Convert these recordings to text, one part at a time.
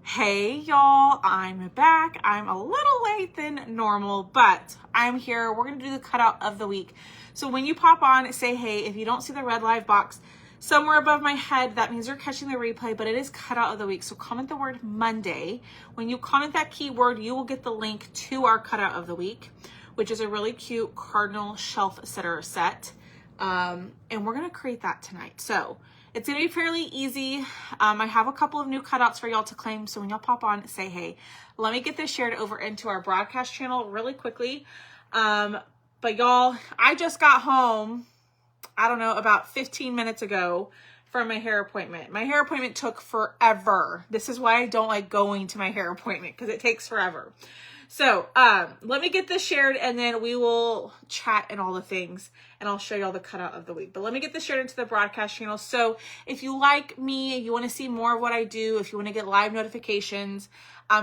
Hey y'all, I'm back. I'm a little late than normal, but I'm here. We're gonna do the cutout of the week. So when you pop on, say hey. If you don't see the red live box somewhere above my head, that means you're catching the replay, but it is cutout of the week. So comment the word Monday. When you comment that keyword, you will get the link to our cutout of the week, which is a really cute cardinal shelf sitter set. And we're gonna create that tonight. So it's going to be fairly easy. I have a couple of new cutouts for y'all to claim. So when y'all pop on, say hey. Let me get this shared over into our broadcast channel really quickly. But y'all, I just got home, I don't know, about 15 minutes ago from my hair appointment. My hair appointment took forever. This is why I don't like going to my hair appointment, because it takes forever. So let me get this shared and then we will chat and all the things and I'll show you all the cutout of the week. But let me get this shared into the broadcast channel. So if you like me, you want to see more of what I do, if you want to get live notifications,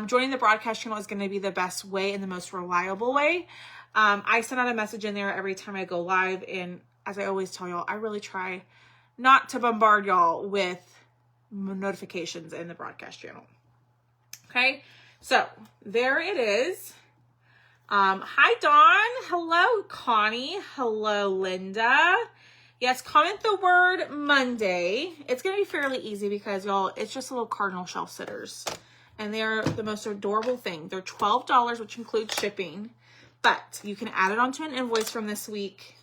joining the broadcast channel is going to be the best way and the most reliable way. I send out a message in there every time I go live. And as I always tell y'all, I really try not to bombard y'all with notifications in the broadcast channel. Okay. So there it is. Hi, Dawn. Hello, Connie. Hello, Linda. Yes, comment the word Monday. It's going to be fairly easy because, y'all, it's just little cardinal shelf sitters. And they're the most adorable thing. They're $12, which includes shipping. But you can add it onto an invoice from this week.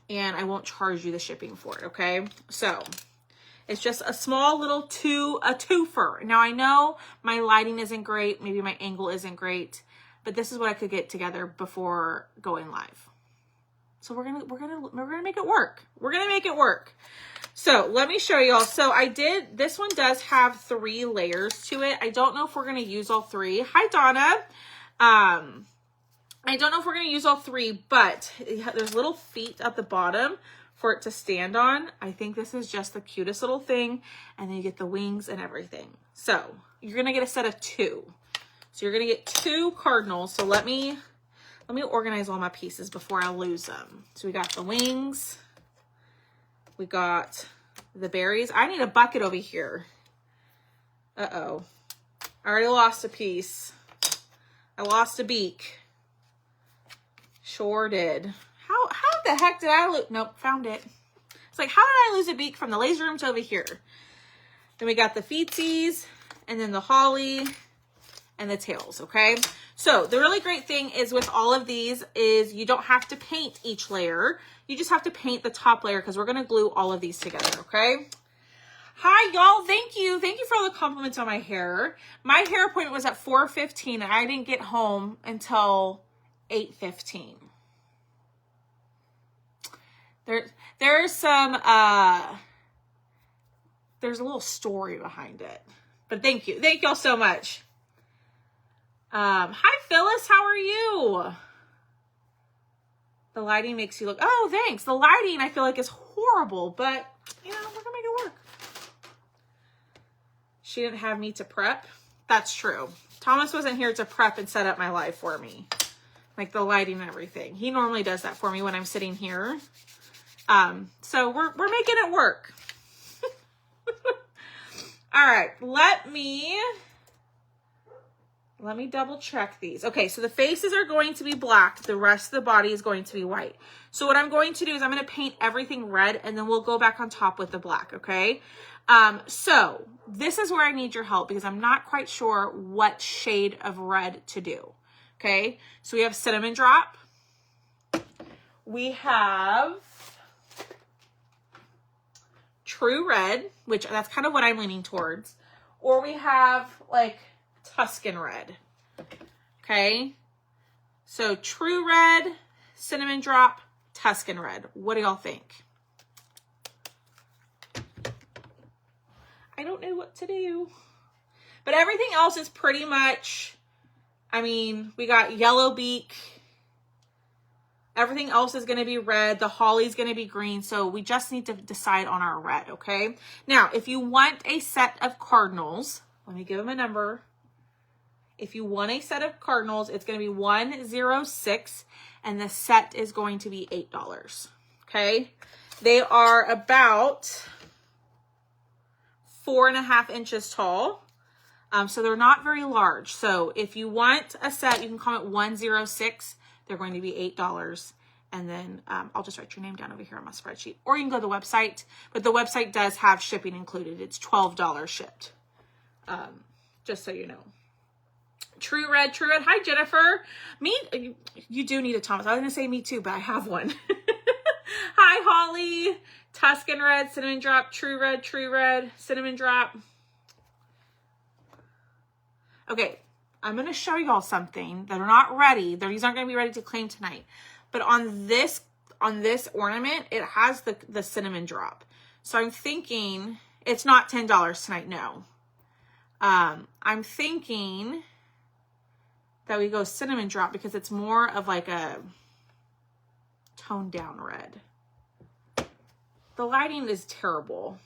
And I won't charge you the shipping for it, okay? So it's just a small little twofer. Now I know my lighting isn't great. Maybe my angle isn't great, but this is what I could get together before going live. So we're gonna make it work. We're gonna make it work. So let me show y'all. So this one does have 3 layers to it. I don't know if we're gonna use all 3. Hi, Donna. I don't know if we're gonna use all 3, but there's little feet at the bottom for it to stand on. I think this is just the cutest little thing. And then you get the wings and everything. So you're going to get a set of 2. So you're going to get 2 cardinals. So let me organize all my pieces before I lose them. So we got the wings. We got the berries. I need a bucket over here. Uh-oh. I already lost a piece. I lost a beak. Sure did. How the heck did I lose? Nope, found it. It's like, how did I lose a beak from the laser room to over here? Then we got the feetsies, and then the holly, and the tails, okay? So the really great thing is with all of these is you don't have to paint each layer. You just have to paint the top layer because we're going to glue all of these together, okay? Hi, y'all. Thank you. Thank you for all the compliments on my hair. My hair appointment was at 4:15, and I didn't get home until 8:15. There's some, there's a little story behind it, but thank you. Thank y'all so much. Hi, Phyllis. How are you? The lighting makes you look, oh, thanks. The lighting I feel like is horrible, but you know, we're gonna make it work. She didn't have me to prep. That's true. Thomas wasn't here to prep and set up my live for me. Like the lighting and everything. He normally does that for me when I'm sitting here. So we're making it work. All right, let me double check these. Okay, so the faces are going to be black. The rest of the body is going to be white. So what I'm going to do is I'm going to paint everything red and then we'll go back on top with the black, okay? So this is where I need your help because I'm not quite sure what shade of red to do. Okay, so we have cinnamon drop. We have true red, which that's kind of what I'm leaning towards. Or we have like Tuscan red. Okay, so true red, cinnamon drop, Tuscan red. What do y'all think? I don't know what to do. But everything else is pretty much, I mean, we got yellow beak. Everything else is going to be red. The holly's going to be green. So we just need to decide on our red, okay? Now, if you want a set of cardinals, let me give them a number. If you want a set of cardinals, it's going to be $106, and the set is going to be $8, okay? They are about 4.5 inches tall. So they're not very large. So if you want a set, you can comment 106. They're going to be $8. And then I'll just write your name down over here on my spreadsheet. Or you can go to the website. But the website does have shipping included. It's $12 shipped. Just so you know. True Red. Hi, Jennifer. You do need a Thomas. I was going to say me too, but I have one. Hi, Holly. Tuscan Red, Cinnamon Drop, True Red, Cinnamon Drop. Okay, I'm going to show y'all something that are not ready. These aren't going to be ready to claim tonight. But on this ornament, it has the cinnamon drop. So I'm thinking it's not $10 tonight. No. I'm thinking that we go cinnamon drop because it's more of like a toned down red. The lighting is terrible.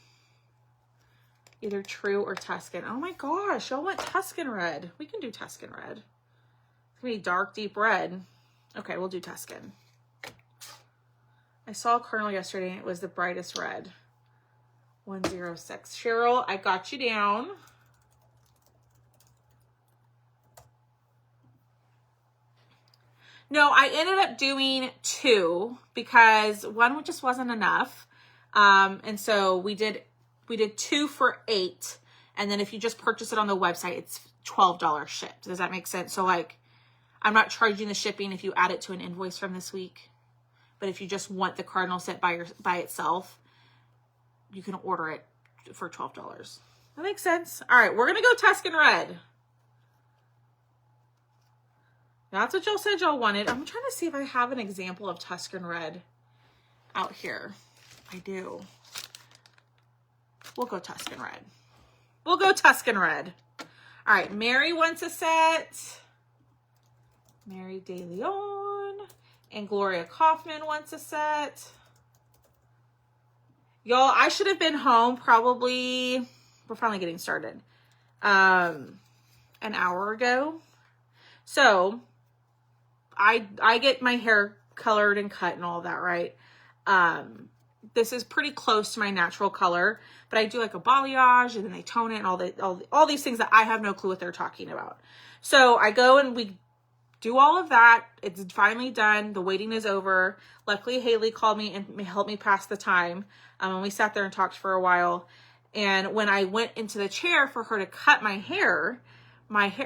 Either True or Tuscan. Oh my gosh, y'all want Tuscan Red. We can do Tuscan Red. It's gonna be dark, deep red. Okay, we'll do Tuscan. I saw a kernel yesterday and it was the brightest red. 106. Cheryl, I got you down. No, I ended up doing 2 because one just wasn't enough. And so we did 2 for $8. And then if you just purchase it on the website, it's $12 shipped. Does that make sense? So like, I'm not charging the shipping if you add it to an invoice from this week. But if you just want the cardinal set by itself, you can order it for $12. That makes sense. All right, we're going to go Tuscan Red. That's what y'all said y'all wanted. I'm trying to see if I have an example of Tuscan Red out here. I do. We'll go Tuscan Red. We'll go Tuscan Red. All right, Mary wants a set. Mary De Leon. And Gloria Kaufman wants a set. Y'all, I should have been home probably, we're finally getting started, an hour ago. So, I get my hair colored and cut and all that, right? This is pretty close to my natural color, but I do like a balayage and then they tone it and all these things that I have no clue what they're talking about. So I go and we do all of that. It's finally done. The waiting is over. Luckily, Haley called me and helped me pass the time. And we sat there and talked for a while. And when I went into the chair for her to cut my hair,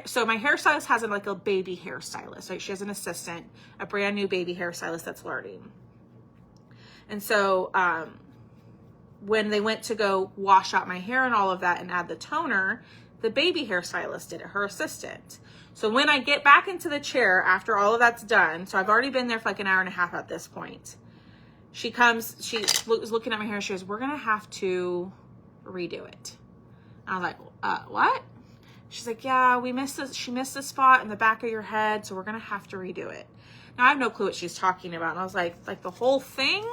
so my hairstylist has like a baby hairstylist. Right? She has an assistant, a brand new baby hairstylist that's learning. And so when they went to go wash out my hair and all of that and add the toner, the baby hairstylist did it, her assistant. So when I get back into the chair after all of that's done, so I've already been there for like an hour and a half at this point. She was looking at my hair. She goes, "We're going to have to redo it." And I was like, what? She's like, "Yeah, she missed a spot in the back of your head. So we're going to have to redo it." Now I have no clue what she's talking about. And I was like the whole thing?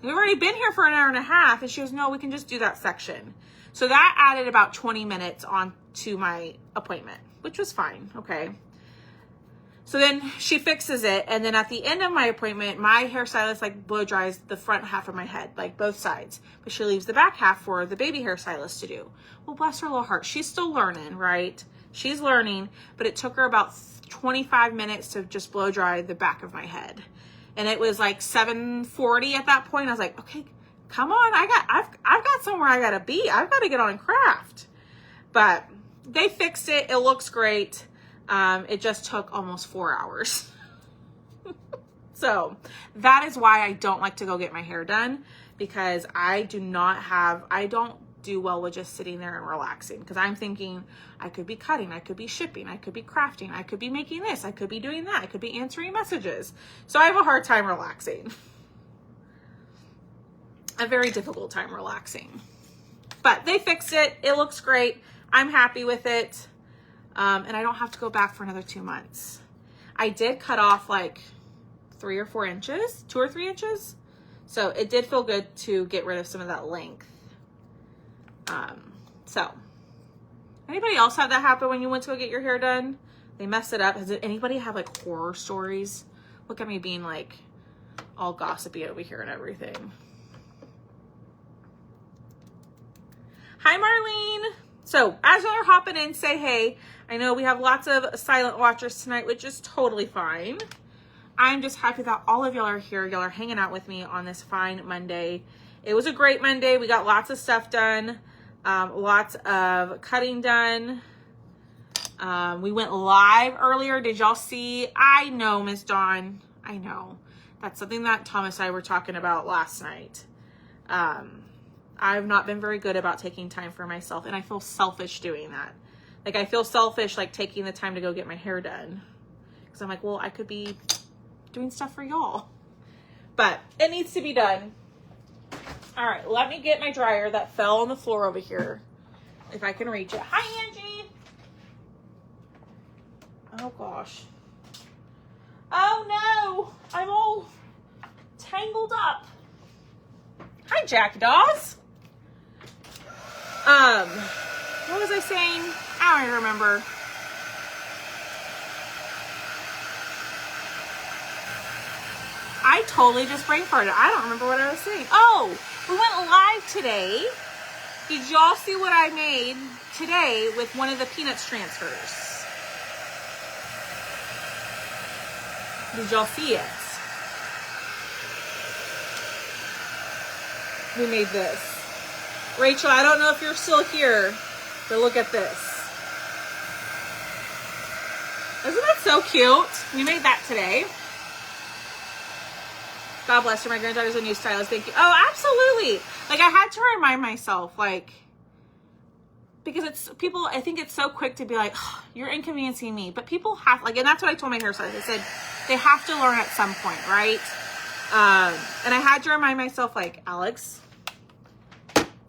We've already been here for an hour and a half. And she goes, "No, we can just do that section." So that added about 20 minutes on to my appointment, which was fine. Okay. So then she fixes it. And then at the end of my appointment, my hairstylist like blow dries the front half of my head, like both sides, but she leaves the back half for the baby hairstylist to do. Well, bless her little heart. She's still learning, right? She's learning, but it took her about 25 minutes to just blow dry the back of my head. And it was like 7:40 at that point. I was like, okay, come on. I've got somewhere I gotta be. I've got to get on and craft. But they fixed it. It looks great. It just took almost 4 hours. So that is why I don't like to go get my hair done, because I don't do well with just sitting there and relaxing, because I'm thinking I could be cutting, I could be shipping, I could be crafting, I could be making this, I could be doing that, I could be answering messages. So I have a hard time relaxing. A very difficult time relaxing. But they fixed it. It looks great. I'm happy with it. And I don't have to go back for another 2 months. I did cut off like 3 or 4 inches, 2 or 3 inches. So it did feel good to get rid of some of that length. So anybody else have that happen when you went to go get your hair done? They mess it up. Does anybody have like horror stories? Look at me being like all gossipy over here and everything. Hi, Marlene. So as y'all are hopping in, say hey. I know we have lots of silent watchers tonight, which is totally fine. I'm just happy that all of y'all are here. Y'all are hanging out with me on this fine Monday. It was a great Monday. We got lots of stuff done. Lots of cutting done. We went live earlier. Did y'all see? I know, Miss Dawn. I know. That's something that Thomas and I were talking about last night. I've not been very good about taking time for myself, and I feel selfish doing that. Like, I feel selfish, like, taking the time to go get my hair done. Because I'm like, well, I could be doing stuff for y'all. But it needs to be done. All right, let me get my dryer that fell on the floor over here, if I can reach it. Hi, Angie. Oh, gosh. Oh, no. I'm all tangled up. Hi, Jack Dawes. What was I saying? I don't remember. I totally just brain farted. I don't remember what I was saying. Oh, we went live today. Did y'all see what I made today with one of the Peanuts transfers? Did y'all see it? We made this. Rachel, I don't know if you're still here, but look at this. Isn't that so cute? We made that today. God bless her. My granddaughter's a new stylist. Thank you. Oh, absolutely. Like, I had to remind myself, like, because it's people, I think it's so quick to be like, oh, you're inconveniencing me. But people have, like, and that's what I told my hairstylist. I said, they have to learn at some point, right? And I had to remind myself, like, Alex,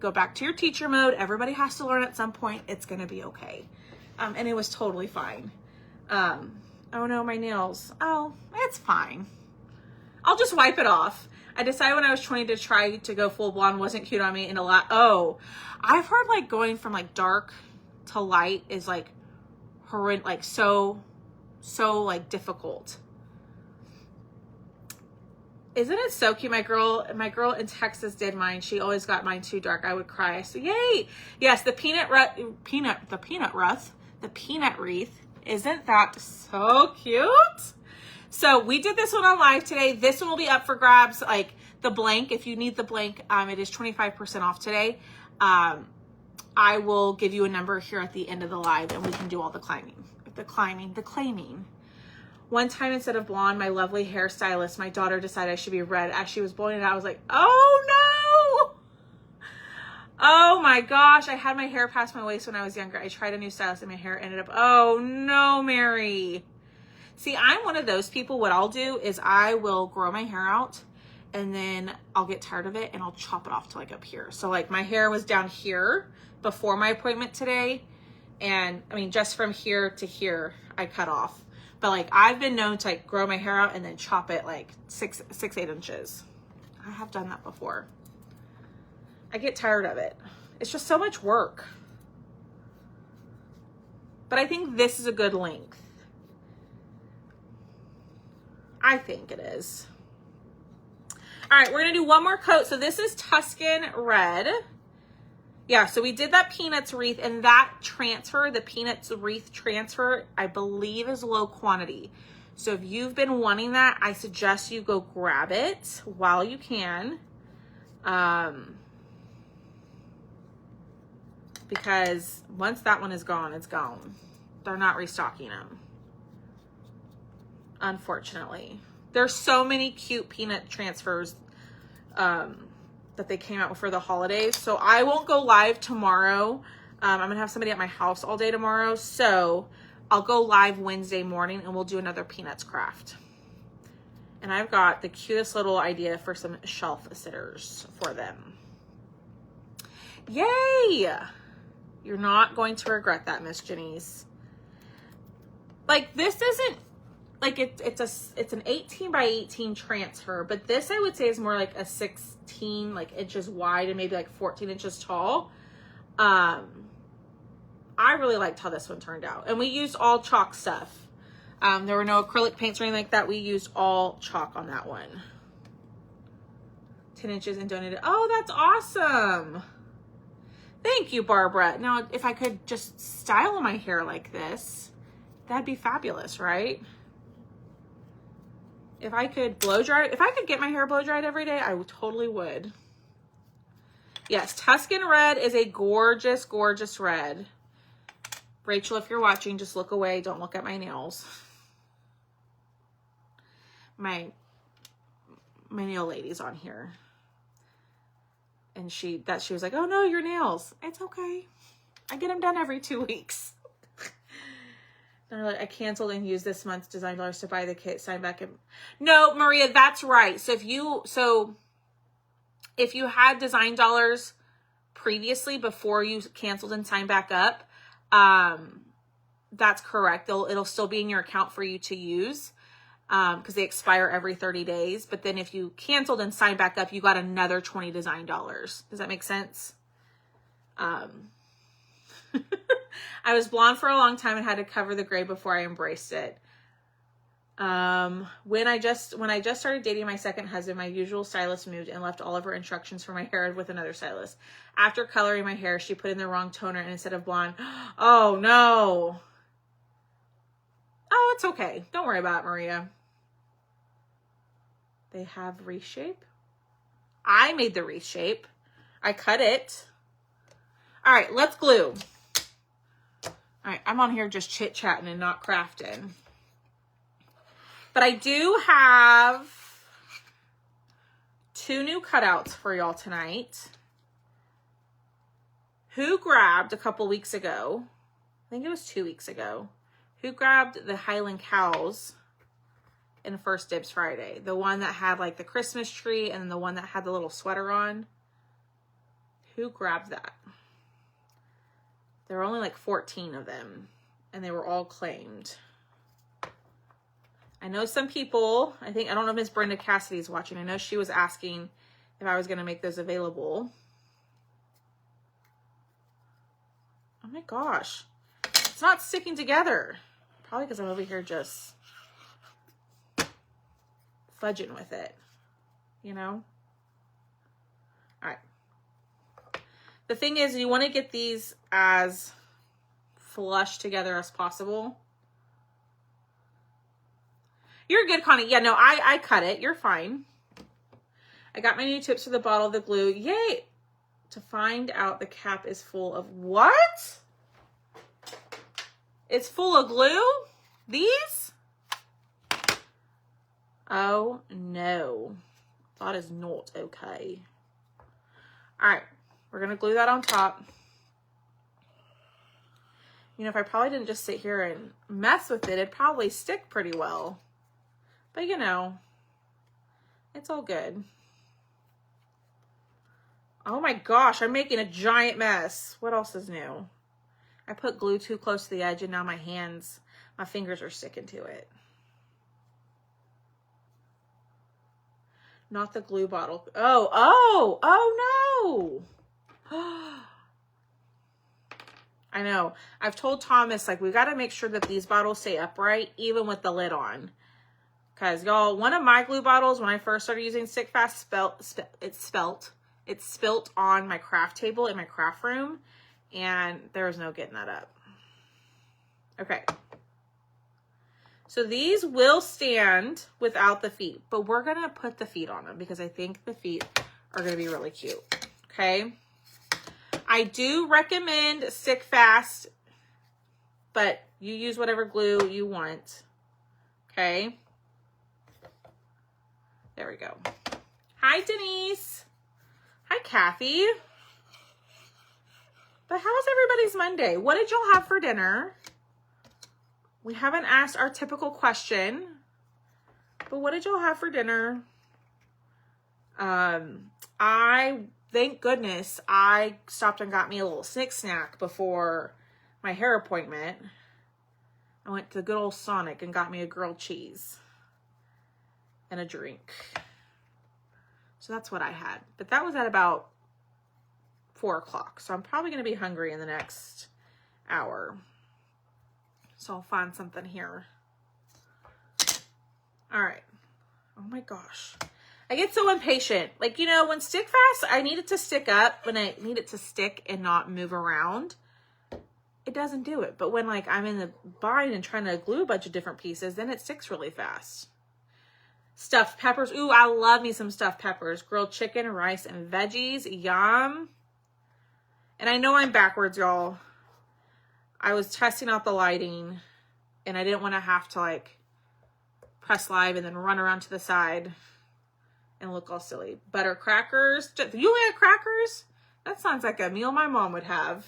go back to your teacher mode. Everybody has to learn at some point. It's going to be okay. And it was totally fine. Oh no, my nails. Oh, it's fine. I'll just wipe it off. I decided when I was 20 to try to go full blonde wasn't cute on me, and oh, I've heard like going from like dark to light is like horrendous, like so like difficult. Isn't it so cute? My girl in Texas did mine. She always got mine too dark. I would cry. I said, yay. Yes, the peanut wreath. Isn't that so cute? So we did this one on live today. This one will be up for grabs. Like the blank, if you need the blank, it is 25% off today. I will give you a number here at the end of the live, and we can do all the claiming. One time, instead of blonde, my lovely hairstylist, my daughter decided I should be red. As she was blowing it out, I was like, oh no! Oh my gosh, I had my hair past my waist when I was younger. I tried a new stylist and my hair ended up, oh no, Mary. See, I'm one of those people. What I'll do is I will grow my hair out, and then I'll get tired of it and I'll chop it off to like up here. So like my hair was down here before my appointment today. And I mean, just from here to here, I cut off. But like I've been known to like grow my hair out and then chop it like 8 inches. I have done that before. I get tired of it. It's just so much work. But I think this is a good length. I think it is. All right, we're gonna do one more coat. So this is Tuscan Red. Yeah, so we did that Peanuts wreath, and that transfer, the Peanuts wreath transfer, I believe is low quantity. So if you've been wanting that, I suggest you go grab it while you can. Because once that one is gone, it's gone. They're not restocking them. Unfortunately. There's so many cute peanut transfers that they came out with for the holidays. So I won't go live tomorrow. I'm gonna have somebody at my house all day tomorrow. So I'll go live Wednesday morning and we'll do another Peanuts craft. And I've got the cutest little idea for some shelf sitters for them. Yay! You're not going to regret that, Miss Janice. Like this isn't, like it's an 18 by 18 transfer, but this I would say is more like a 16 like inches wide and maybe like 14 inches tall. I really liked how this one turned out, and we used all chalk stuff. There were no acrylic paints or anything like that. We used all chalk on that one. 10 inches and donated. Oh, that's awesome. Thank you, Barbara. Now, if I could just style my hair like this, that'd be fabulous, right? If I could blow dry, if I could get my hair blow dried every day, I totally would. Yes, Tuscan red is a gorgeous, gorgeous red. Rachel, if you're watching, just look away. Don't look at my nails. My nail lady's on here. And she was like, oh no, your nails. It's okay. I get them done every 2 weeks. I canceled and used this month's design dollars to buy the kit, sign back. No, Maria, that's right. So if you had design dollars previously before you canceled and signed back up, that's correct. It'll still be in your account for you to use, because they expire every 30 days. But then if you canceled and signed back up, you got another 20 design dollars. Does that make sense? I was blonde for a long time and had to cover the gray before I embraced it. When I just started dating my second husband, my usual stylist moved and left all of her instructions for my hair with another stylist. After coloring my hair, she put in the wrong toner and instead of blonde, oh no. Oh, it's okay. Don't worry about it, Maria. They have reshape. I made the reshape. I cut it. All right, let's glue. All right, I'm on here just chit-chatting and not crafting. But I do have 2 new cutouts for y'all tonight. Who grabbed a couple weeks ago, I think it was 2 weeks ago, who grabbed the Highland Cows in First Dibs Friday? The one that had like the Christmas tree and then the one that had the little sweater on. Who grabbed that? There were only like 14 of them, and they were all claimed. I know some people, I don't know if Miss Brenda Cassidy is watching. I know she was asking if I was going to make those available. Oh my gosh. It's not sticking together. Probably because I'm over here just fudging with it, you know? All right. The thing is, you want to get these as flush together as possible. You're good, Connie. Yeah, no, I cut it. You're fine. I got my new tips for the bottle of the glue. Yay! To find out the cap is full of what? It's full of glue? These? Oh, no. That is not okay. All right. We're going to glue that on top. You know, if I probably didn't just sit here and mess with it, it'd probably stick pretty well. But, you know, it's all good. Oh my gosh, I'm making a giant mess. What else is new? I put glue too close to the edge and now my fingers are sticking to it. Not the glue bottle. Oh no. I know. I've told Thomas, like, we got to make sure that these bottles stay upright, even with the lid on. Because, y'all, one of my glue bottles, when I first started using Stick Fast, it spilt on my craft table in my craft room, and there was no getting that up. Okay. So these will stand without the feet, but we're going to put the feet on them because I think the feet are going to be really cute. Okay. I do recommend Stick Fast, but you use whatever glue you want. Okay. There we go. Hi, Denise. Hi, Kathy. But how was everybody's Monday? What did y'all have for dinner? We haven't asked our typical question, but what did y'all have for dinner? Thank goodness I stopped and got me a little snack before my hair appointment. I went to the good old Sonic and got me a grilled cheese and a drink. So that's what I had. But that was at about 4 o'clock. So I'm probably going to be hungry in the next hour. So I'll find something here. All right. Oh my gosh. I get so impatient. Like, you know, when stick fast, I need it to stick up, when I need it to stick and not move around. It doesn't do it. But when like I'm in the bind and trying to glue a bunch of different pieces, then it sticks really fast. Stuffed peppers. Ooh, I love me some stuffed peppers. Grilled chicken, rice, and veggies. Yum. And I know I'm backwards, y'all. I was testing out the lighting and I didn't want to have to like press live and then run around to the side and look all silly. Butter crackers. You like crackers? That sounds like a meal my mom would have.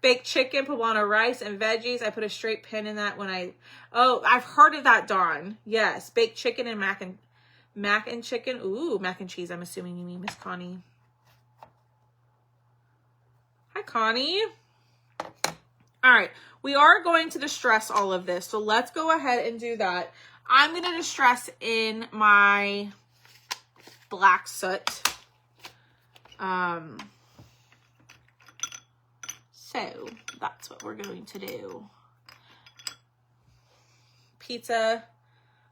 Baked chicken, poblano rice, and veggies. I put a straight pin in that when I've heard of that, Dawn. Yes, baked chicken and mac and chicken. Ooh, mac and cheese. I'm assuming you mean Miss Connie. Hi, Connie. All right, we are going to distress all of this, so let's go ahead and do that. I'm going to distress in my black soot. So that's what we're going to do. Pizza.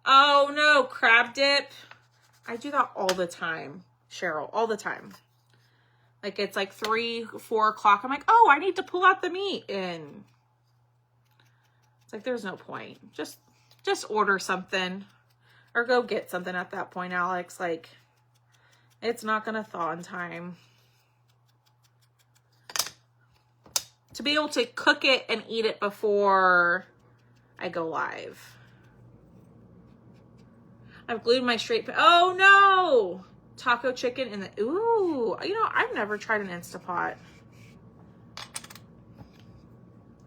Oh no, crab dip. I do that all the time, Cheryl, all the time. Like it's like 3, 4 o'clock. I'm like, oh, I need to pull out the meat. And it's like, there's no point. Just order something or go get something at that point, Alex. Like it's not going to thaw in time. To be able to cook it and eat it before I go live. I've glued my straight, oh no! Taco chicken in the, ooh, you know, I've never tried an Instapot.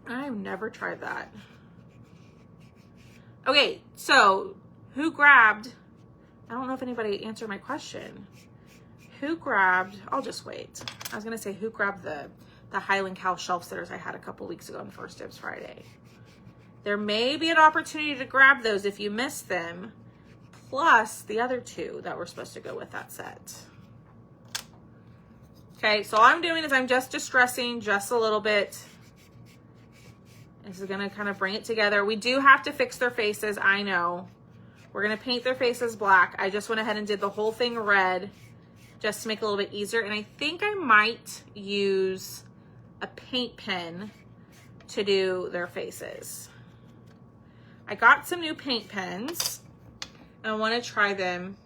I've never tried that. Okay, so who grabbed, I don't know if anybody answered my question. Who grabbed, I'll just wait. I was gonna say who grabbed the Highland Cow shelf sitters I had a couple weeks ago on First Dibs Friday. There may be an opportunity to grab those if you missed them, plus the other 2 that were supposed to go with that set. Okay, so all I'm doing is I'm just distressing just a little bit. This is gonna kind of bring it together. We do have to fix their faces, I know. We're gonna paint their faces black. I just went ahead and did the whole thing red just to make it a little bit easier. And I think I might use a paint pen to do their faces. I got some new paint pens and I want to try them.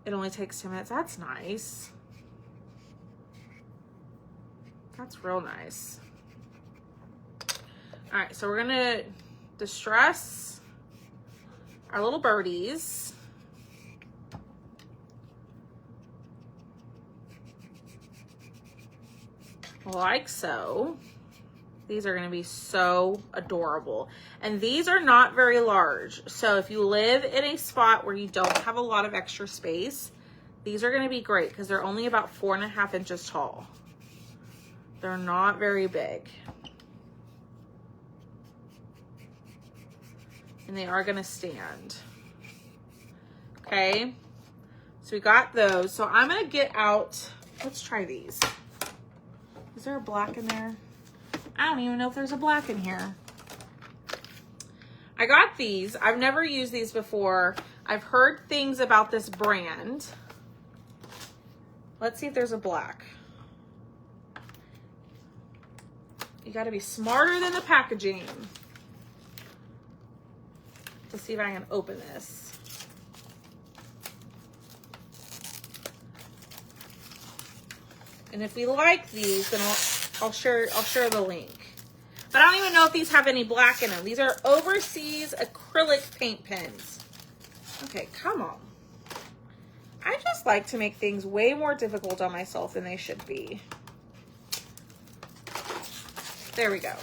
It only takes 10 minutes. That's nice. That's real nice. All right, so we're gonna distress our little birdies. Like so. These are going to be so adorable. And these are not very large. So if you live in a spot where you don't have a lot of extra space, these are going to be great because they're only about 4.5 inches tall. They're not very big. And they are going to stand. Okay. So we got those. So I'm going to get out, let's try these. Is there a black in there? I don't even know if there's a black in here. I got these. I've never used these before. I've heard things about this brand. Let's see if there's a black. You got to be smarter than the packaging. Let's see if I can open this. And if we like these, then I'll share the link. But I don't even know if these have any black in them. These are overseas acrylic paint pens. Okay, come on. I just like to make things way more difficult on myself than they should be. There we go.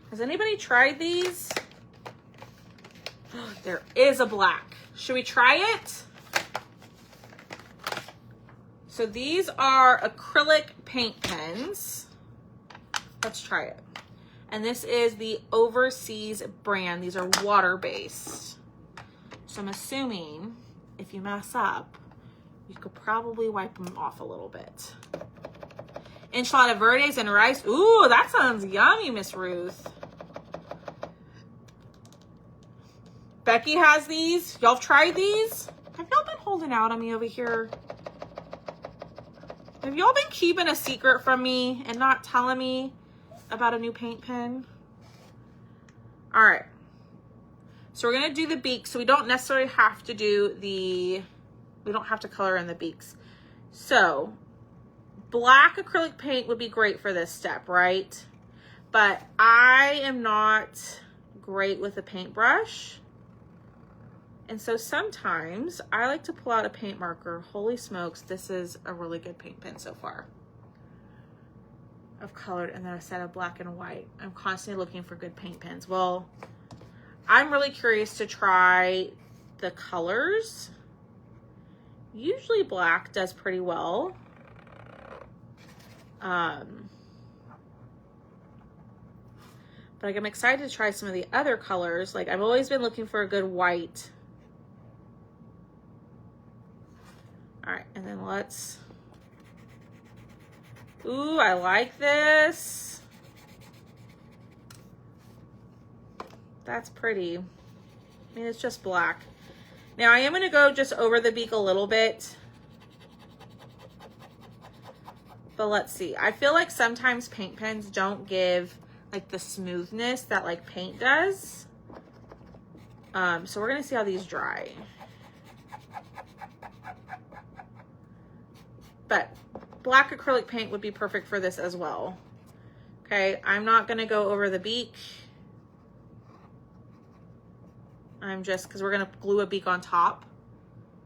Has anybody tried these? There is a black. Should we try it? So these are acrylic paint pens. Let's try it. And this is the Overseas brand. These are water-based. So I'm assuming if you mess up, you could probably wipe them off a little bit. Enchilada verdes and rice. Ooh, that sounds yummy, Miss Ruth. Becky has these. Y'all tried these? Have y'all been holding out on me over here? Have y'all been keeping a secret from me and not telling me about a new paint pen? All right. So we're going to do the beaks. So we don't necessarily have to do we don't have to color in the beaks. So black acrylic paint would be great for this step, right? But I am not great with a paintbrush. And so sometimes I like to pull out a paint marker. Holy smokes, this is a really good paint pen so far. I've colored and then a set of black and white. I'm constantly looking for good paint pens. Well, I'm really curious to try the colors. Usually black does pretty well. But like, I'm excited to try some of the other colors. Like, I've always been looking for a good white. All right, and then let's, ooh, I like this. That's pretty. I mean, it's just black. Now I am gonna go just over the beak a little bit. But let's see. I feel like sometimes paint pens don't give like the smoothness that like paint does. So we're gonna see how these dry. But black acrylic paint would be perfect for this as well. Okay, I'm not gonna go over the beak. I'm just, because we're gonna glue a beak on top.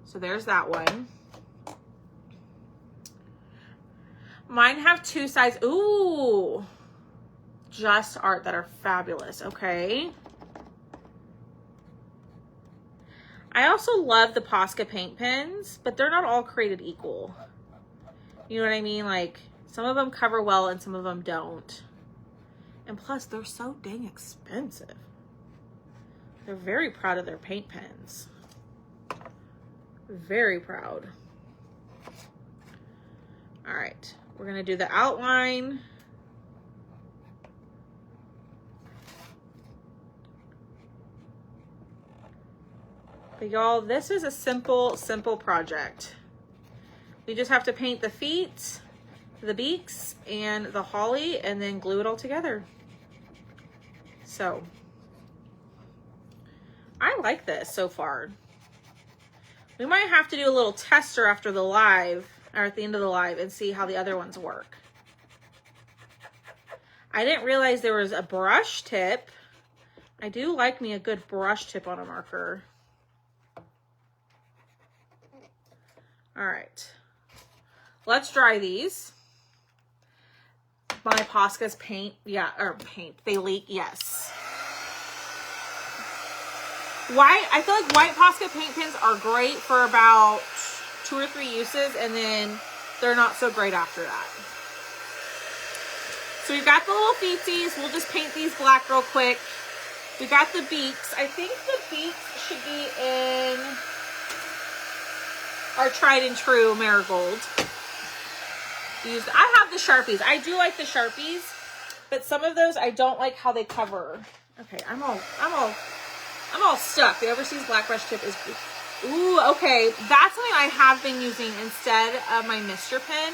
So there's that one. Mine have two sides. Ooh, Just Art that are fabulous. Okay. I also love the Posca paint pens, but they're not all created equal. You know what I mean? Like, some of them cover well and some of them don't. And plus, they're so dang expensive. They're very proud of their paint pens. Very proud. All right, we're gonna do the outline. But y'all, this is a simple project. We just have to paint the feet, the beaks, and the holly, and then glue it all together. So, I like this so far. We might have to do a little tester after the live, or at the end of the live, and see how the other ones work. I didn't realize there was a brush tip. I do like me a good brush tip on a marker. All right. Let's dry these. My Posca's paint, yeah, or paint, they leak, yes. White, I feel like white Posca paint pens are great for about 2 or 3 uses, and then they're not so great after that. So we've got the little feetsies. We'll just paint these black real quick. We got the beaks. I think the beaks should be in our tried and true marigold. I have the Sharpies. I do like the Sharpies, but some of those I don't like how they cover. Okay, I'm all stuck. The Overseas Black Brush tip is, ooh, okay. That's something I have been using instead of my Mr. Pen.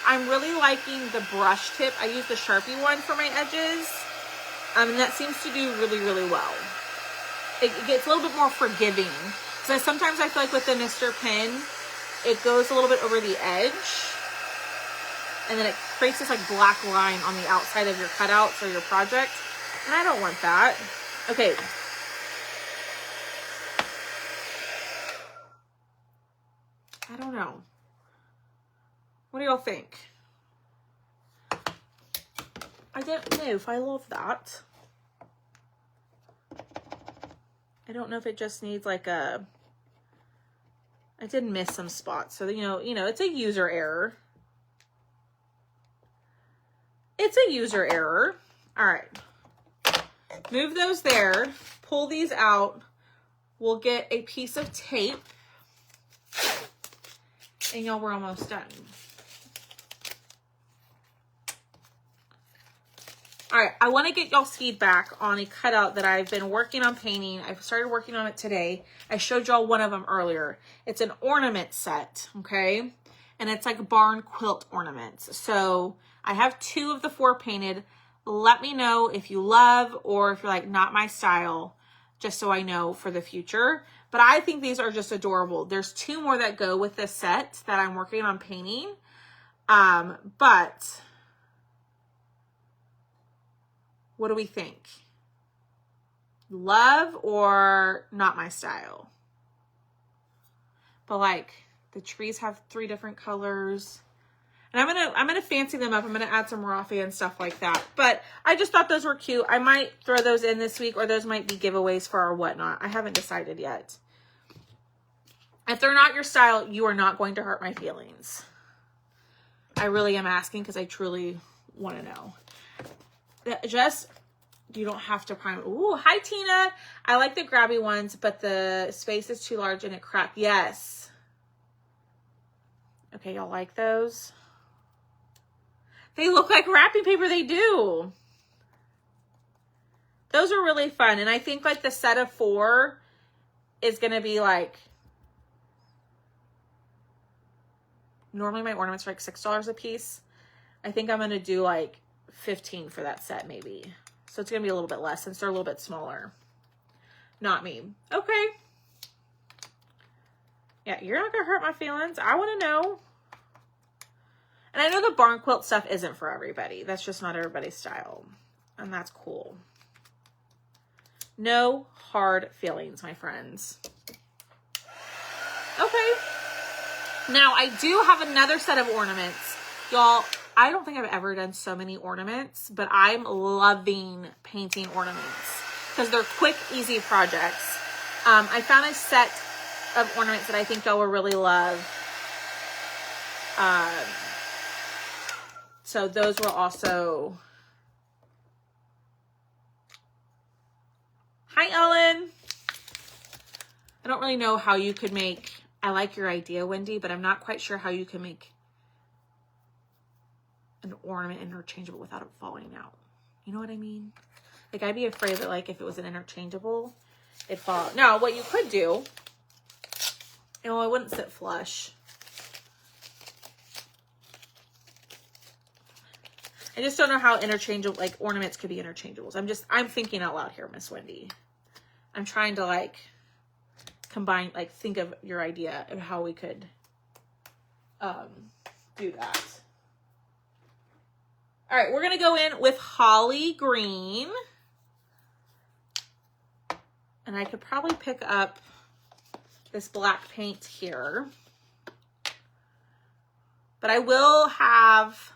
I'm really liking the brush tip. I use the Sharpie one for my edges. And that seems to do really, really well. It gets a little bit more forgiving. So sometimes I feel like with the Mr. Pen, it goes a little bit over the edge. And then it creates this like black line on the outside of your cutouts or your project. And I don't want that. Okay. I don't know. What do y'all think? I don't know if I love that. I don't know if it just needs like a, I did miss some spots. So, you know, it's a user error. It's a user error. All right. Move those there. Pull these out. We'll get a piece of tape. And y'all, we're almost done. All right, I want to get y'all's feedback on a cutout that I've been working on painting. I've started working on it today. I showed y'all one of them earlier. It's an ornament set, okay? And it's like barn quilt ornaments. So I have 2 of the 4 painted. Let me know if you love or if you're like, not my style, just so I know for the future. But I think these are just adorable. There's 2 more that go with this set that I'm working on painting. But what do we think? Love or not my style? But like the trees have 3 different colors. And I'm gonna fancy them up. I'm gonna add some raffia and stuff like that. But I just thought those were cute. I might throw those in this week, or those might be giveaways for our whatnot. I haven't decided yet. If they're not your style, you are not going to hurt my feelings. I really am asking because I truly want to know. Just, you don't have to prime. Ooh, hi Tina. I like the grabby ones, but the space is too large and it cracked. Yes. Okay, y'all like those? They look like wrapping paper. They do. Those are really fun. And I think like the set of 4 is going to be like, normally my ornaments are like $6 a piece. I think I'm going to do like 15 for that set maybe. So it's going to be a little bit less since they're a little bit smaller. Not me. Okay. Yeah, you're not going to hurt my feelings. I want to know. And I know the barn quilt stuff isn't for everybody. That's just not everybody's style. And that's cool. No hard feelings, my friends. Okay. Now, I do have another set of ornaments. Y'all, I don't think I've ever done so many ornaments, but I'm loving painting ornaments because they're quick, easy projects. I found a set of ornaments that I think y'all will really love. So those will also... Hi, Ellen. I don't really know how you could make... I like your idea, Wendy, but I'm not quite sure how you can make an ornament interchangeable without it falling out. You know what I mean? Like, I'd be afraid that, like, if it was an interchangeable, it'd fall out. Now, what you could do, you know, it wouldn't sit flush. I just don't know how interchangeable, like, ornaments could be interchangeables. I'm thinking out loud here, Miss Wendy. I'm trying to, like, combine, like, think of your idea of how we could do that. All right, we're going to go in with Holly Green. And I could probably pick up this black paint here. But I will have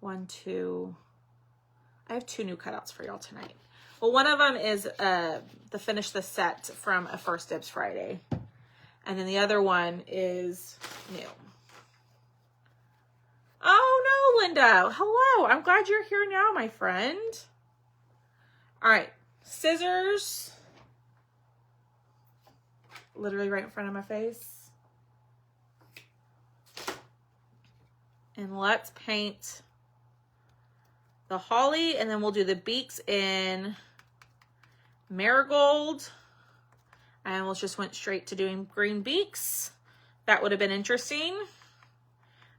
I have 2 new cutouts for y'all tonight. Well, one of them is the Finish the Set from a First Dibs Friday. And then the other one is new. Oh, no, Linda. Hello. I'm glad you're here now, my friend. All right. Scissors. Literally right in front of my face. And let's paint the holly, and then we'll do the beaks in marigold. And we'll just went straight to doing green beaks. That would have been interesting.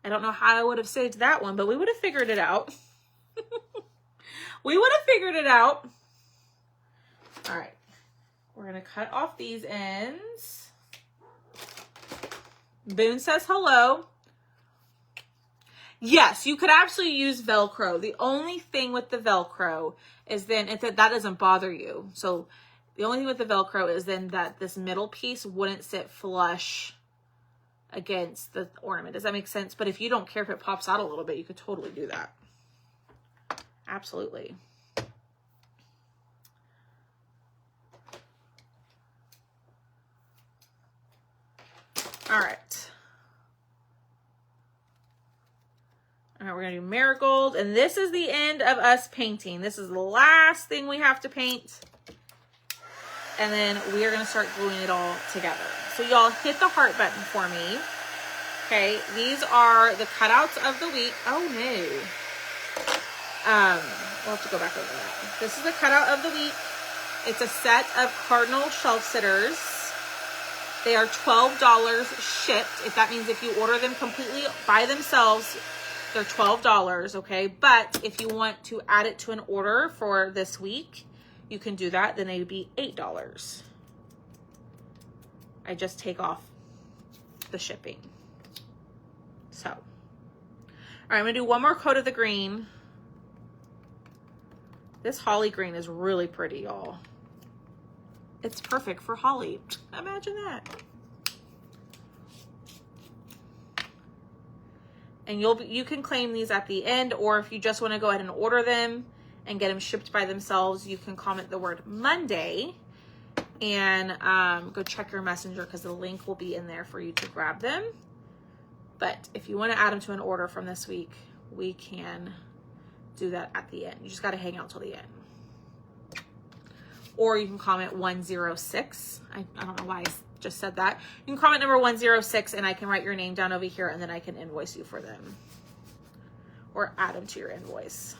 I don't know how I would have saved that one, but we would have figured it out. We would have figured it out. All right. We're going to cut off these ends. Boone says hello. Yes, you could actually use Velcro. The only thing with the Velcro is then if that doesn't bother you. So the only thing with the Velcro is then that this middle piece wouldn't sit flush against the ornament. Does that make sense? But if you don't care if it pops out a little bit, you could totally do that. Absolutely. All right. All right, we're going to do marigold. And this is the end of us painting. This is the last thing we have to paint. And then we are going to start gluing it all together. So y'all hit the heart button for me. Okay, these are the cutouts of the week. Oh no. We'll have to go back over that. This is the cutout of the week. It's a set of Cardinal shelf sitters. They are $12 shipped. If that means if you order them completely by themselves, they're $12, okay? But if you want to add it to an order for this week, you can do that. Then they'd be $8. I just take off the shipping. So, all right, I'm gonna do one more coat of the green. This holly green is really pretty, y'all. It's perfect for holly. Imagine that. And you can claim these at the end, or if you just want to go ahead and order them and get them shipped by themselves, you can comment the word Monday and go check your messenger because the link will be in there for you to grab them. But if you want to add them to an order from this week, we can do that at the end. You just got to hang out till the end. Or you can comment 106. I don't know why I just said that. You can comment number 106 and I can write your name down over here and then I can invoice you for them. Or add them to your invoice.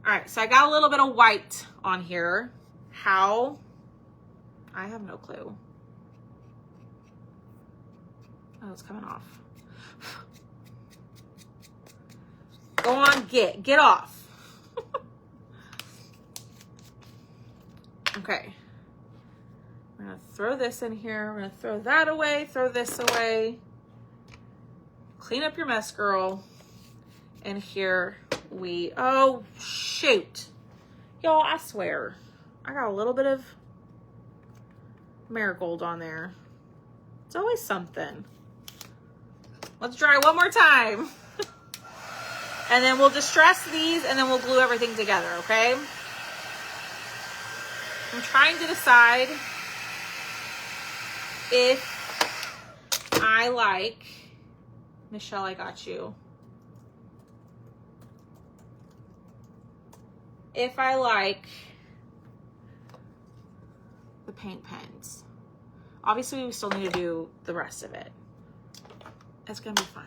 All right, so I got a little bit of white on here. How? I have no clue. Oh, it's coming off. Go on, get off. Okay. We're gonna throw this in here. We're gonna throw that away, throw this away. Clean up your mess, girl. And here we, oh shoot. Y'all, I swear, I got a little bit of marigold on there. It's always something. Let's try one more time. And then we'll distress these and then we'll glue everything together, okay? I'm trying to decide if I like, Michelle, I got you. If I like the paint pens. Obviously, we still need to do the rest of it. It's gonna be fine.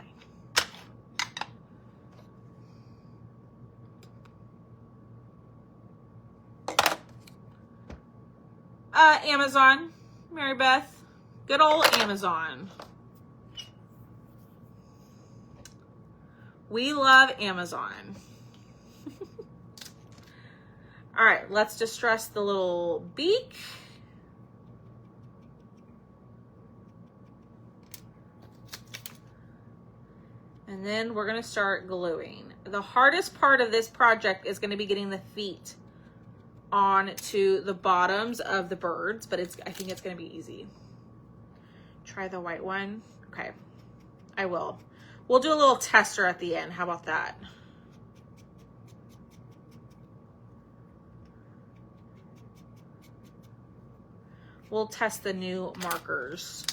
Amazon, Mary Beth, good old Amazon. We love Amazon. All right, let's distress the little beak. And then we're gonna start gluing. The hardest part of this project is gonna be getting the feet onto the bottoms of the birds, but I think it's gonna be easy. Try the white one. Okay, I will. We'll do a little tester at the end. How about that? We'll test the new markers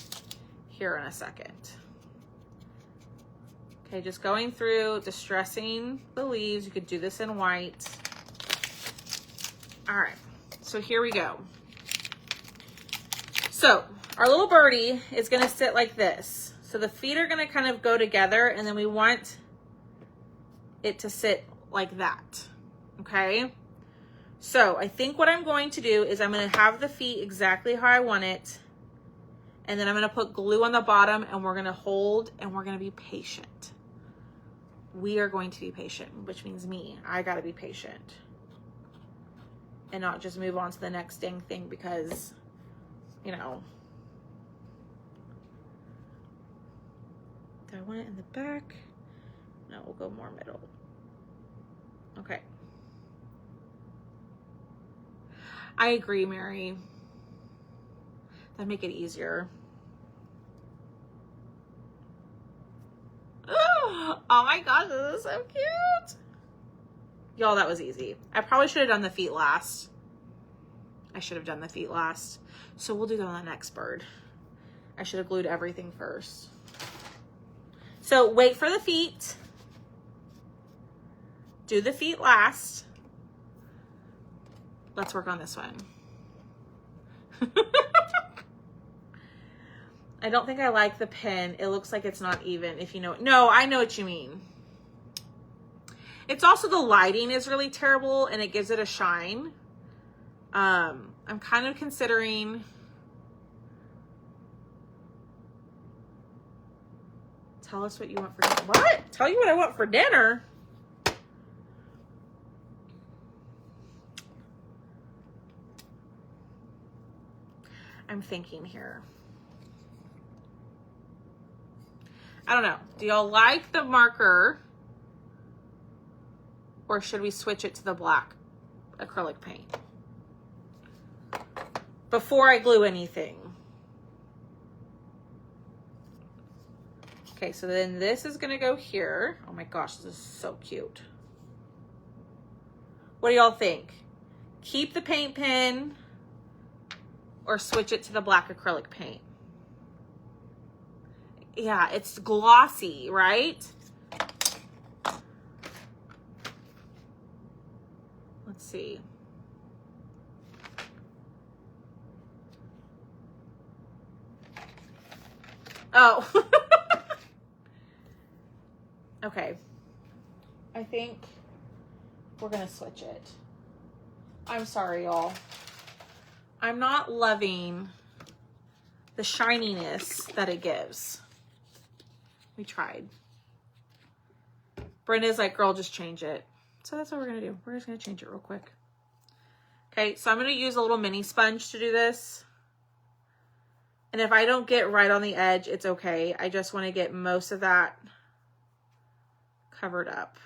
here in a second. Okay, just going through, distressing the leaves. You could do this in white. All right, so here we go. So our little birdie is gonna sit like this. So the feet are gonna kind of go together and then we want it to sit like that, okay? So I think what I'm going to do is I'm gonna have the feet exactly how I want it. And then I'm gonna put glue on the bottom and we're gonna hold and we're gonna be patient. We are going to be patient, which means me. I gotta be patient. And not just move on to the next dang thing because, you know. Do I want it in the back? No, we'll go more middle. Okay. I agree, Mary. That'd make it easier. Oh my gosh, this is so cute. Y'all, that was easy. I probably should have done the feet last. I should have done the feet last. So we'll do that on the next bird. I should have glued everything first. So wait for the feet. Do the feet last. Let's work on this one. I don't think I like the pen. It looks like it's not even, if you know. No, I know what you mean. It's also the lighting is really terrible and it gives it a shine. I'm kind of considering tell us what you want for dinner. What? Tell you what I want for dinner? I'm thinking here. I don't know. Do y'all like the marker? Or should we switch it to the black acrylic paint? Before I glue anything. Okay, so then this is gonna go here. Oh my gosh, this is so cute. What do y'all think? Keep the paint pen or switch it to the black acrylic paint? Yeah, it's glossy, right? Let's see. Oh. Okay. I think we're gonna switch it. I'm sorry, y'all. I'm not loving the shininess that it gives. We tried. Brenda's like, girl, just change it. So that's what we're gonna do. We're just gonna change it real quick. Okay, so I'm gonna use a little mini sponge to do this. And if I don't get right on the edge, it's okay. I just wanna get most of that covered up.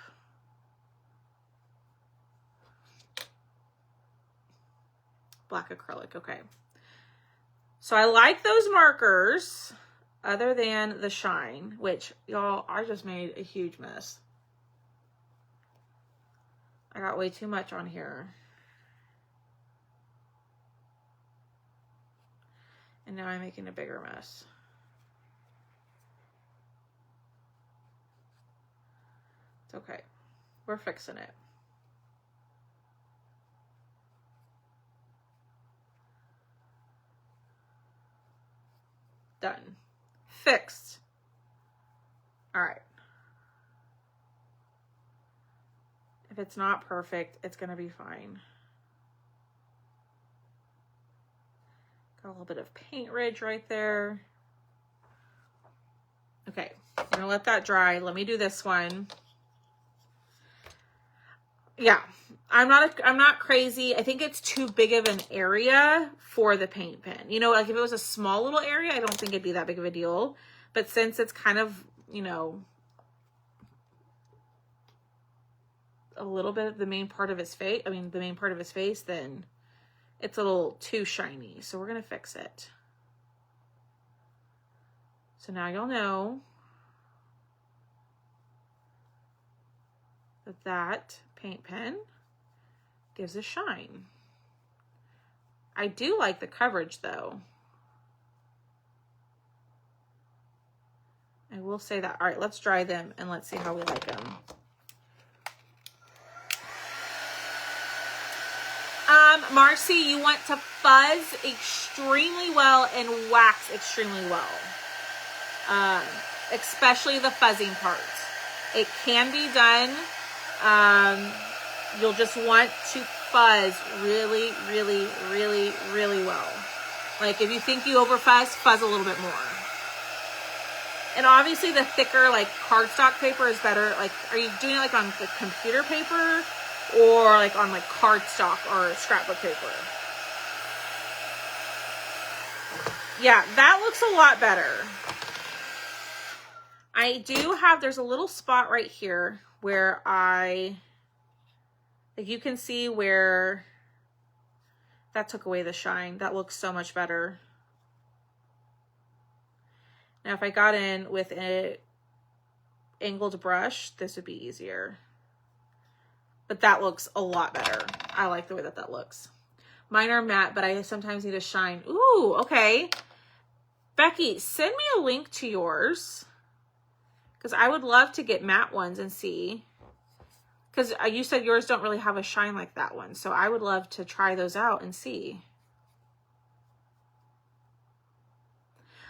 Black acrylic, okay. So I like those markers other than the shine, which y'all, I just made a huge mess. I got way too much on here. And now I'm making a bigger mess. It's okay. We're fixing it. Done. Fixed. All right. If it's not perfect, it's going to be fine. Got a little bit of paint ridge right there. Okay, I'm going to let that dry. Let me do this one. Yeah, I'm not crazy. I think it's too big of an area for the paint pen. You know, like if it was a small little area, I don't think it'd be that big of a deal. But since it's kind of, you know, a little bit of the main part of his face, the main part of his face, then it's a little too shiny. So we're going to fix it. So now you'll know that paint pen gives a shine. I do like the coverage though. I will say that. All right, let's dry them and let's see how we like them. Marcy, you want to fuzz extremely well and wax extremely well. Especially the fuzzing part. It can be done. You'll just want to fuzz really, really, really, really well. Like if you think you over fuzz a little bit more. And obviously the thicker like cardstock paper is better. Like, are you doing it like on the computer paper or like on like cardstock or scrapbook paper? Yeah, that looks a lot better. I do have, there's a little spot right here where like you can see where that took away the shine. That looks so much better. Now, if I got in with an angled brush, this would be easier. But that looks a lot better. I like the way that looks. Mine are matte, but I sometimes need a shine. Ooh, okay. Becky, send me a link to yours. Because I would love to get matte ones and see. Because you said yours don't really have a shine like that one. So I would love to try those out and see.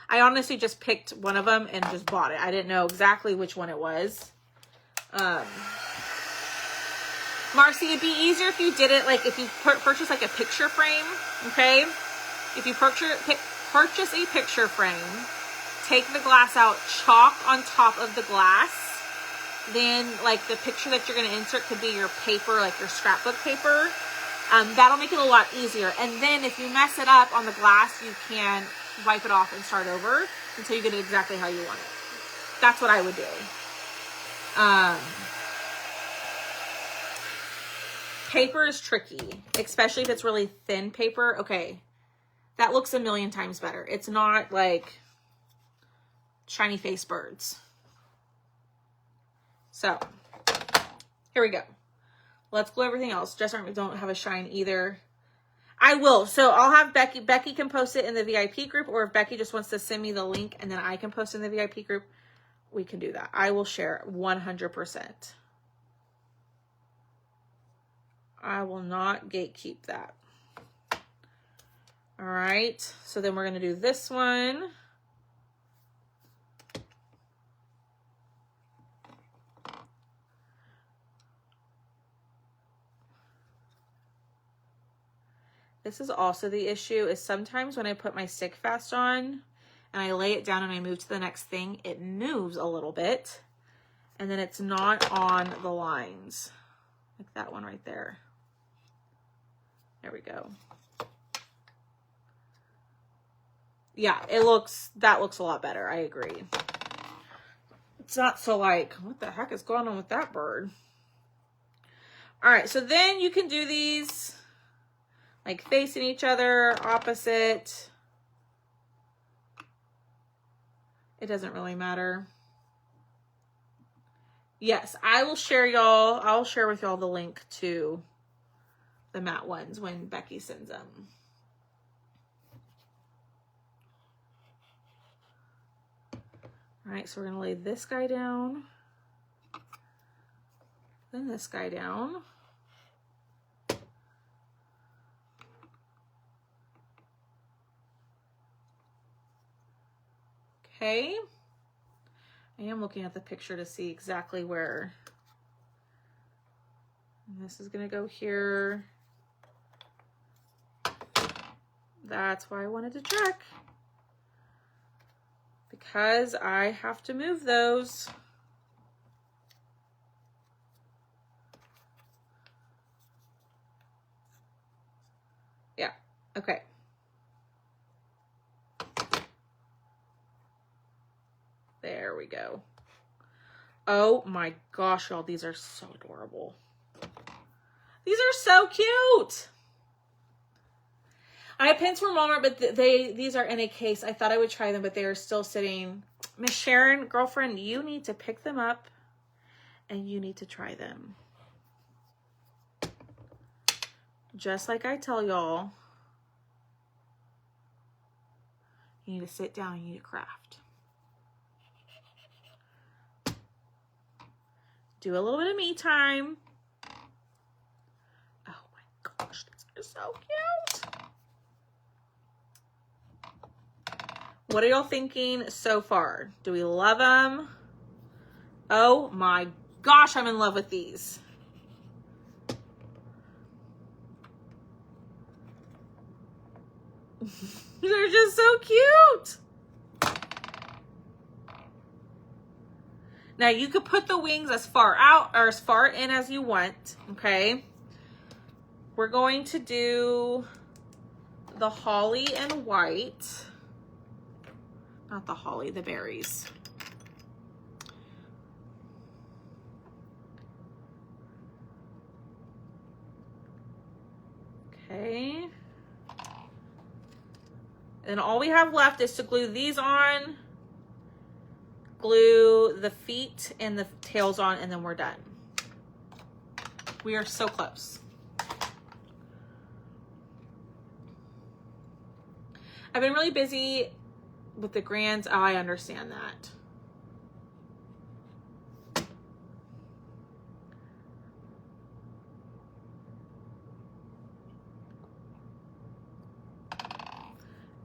I honestly just picked one of them and just bought it. I didn't know exactly which one it was. Marcy, it'd be easier if you did it, like if you purchase like a picture frame, okay? If you purchase a picture frame, take the glass out, chalk on top of the glass, then like the picture that you're going to insert could be your paper, like your scrapbook paper. That'll make it a lot easier. And then if you mess it up on the glass, you can wipe it off and start over until you get it exactly how you want it. That's what I would do. Paper is tricky, especially if it's really thin paper. Okay, that looks a million times better. It's not like shiny face birds. So here we go. Let's glue everything else. Just don't have a shine either. I will. So I'll have Becky. Becky can post it in the VIP group, or if Becky just wants to send me the link and then I can post in the VIP group, we can do that. I will share 100%. I will not gatekeep that. All right. So then we're going to do this one. This is also the issue, is sometimes when I put my stick fast on and I lay it down and I move to the next thing, it moves a little bit and then it's not on the lines. Like that one right there. There we go. Yeah, that looks a lot better. I agree. It's not so like, what the heck is going on with that bird? All right, so then you can do these like facing each other, opposite. It doesn't really matter. Yes, I will share y'all. I'll share with y'all the link to the matte ones when Becky sends them. All right, so we're gonna lay this guy down, then this guy down. Okay. I am looking at the picture to see exactly where. And this is gonna go here. That's why I wanted to check. Because I have to move those. Yeah, okay. There we go. Oh my gosh, y'all, these are so adorable. These are so cute. I have pins from Walmart, but these are in a case. I thought I would try them, but they are still sitting. Miss Sharon, girlfriend, you need to pick them up and you need to try them. Just like I tell y'all, you need to sit down, you need to craft. Do a little bit of me time. Oh my gosh, these are so cute. What are y'all thinking so far? Do we love them? Oh my gosh, I'm in love with these. They're just so cute. Now you could put the wings as far out or as far in as you want, okay? We're going to do the holly and white. Not the holly, the berries. Okay. And all we have left is to glue these on, glue the feet and the tails on, and then we're done. We are so close. I've been really busy with the grands. Oh, I understand that.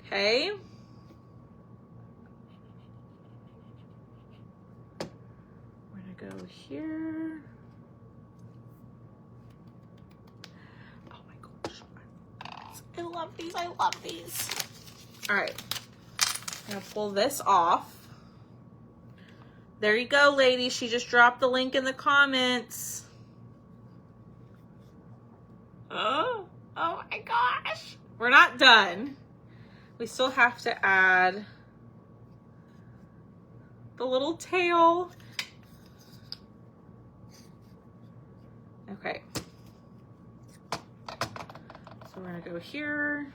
Okay. We're gonna go here. love these. I love these. All right. I'm gonna pull this off. There you go, ladies. She just dropped the link in the comments. Oh my gosh. We're not done. We still have to add the little tail. Okay. So we're gonna go here.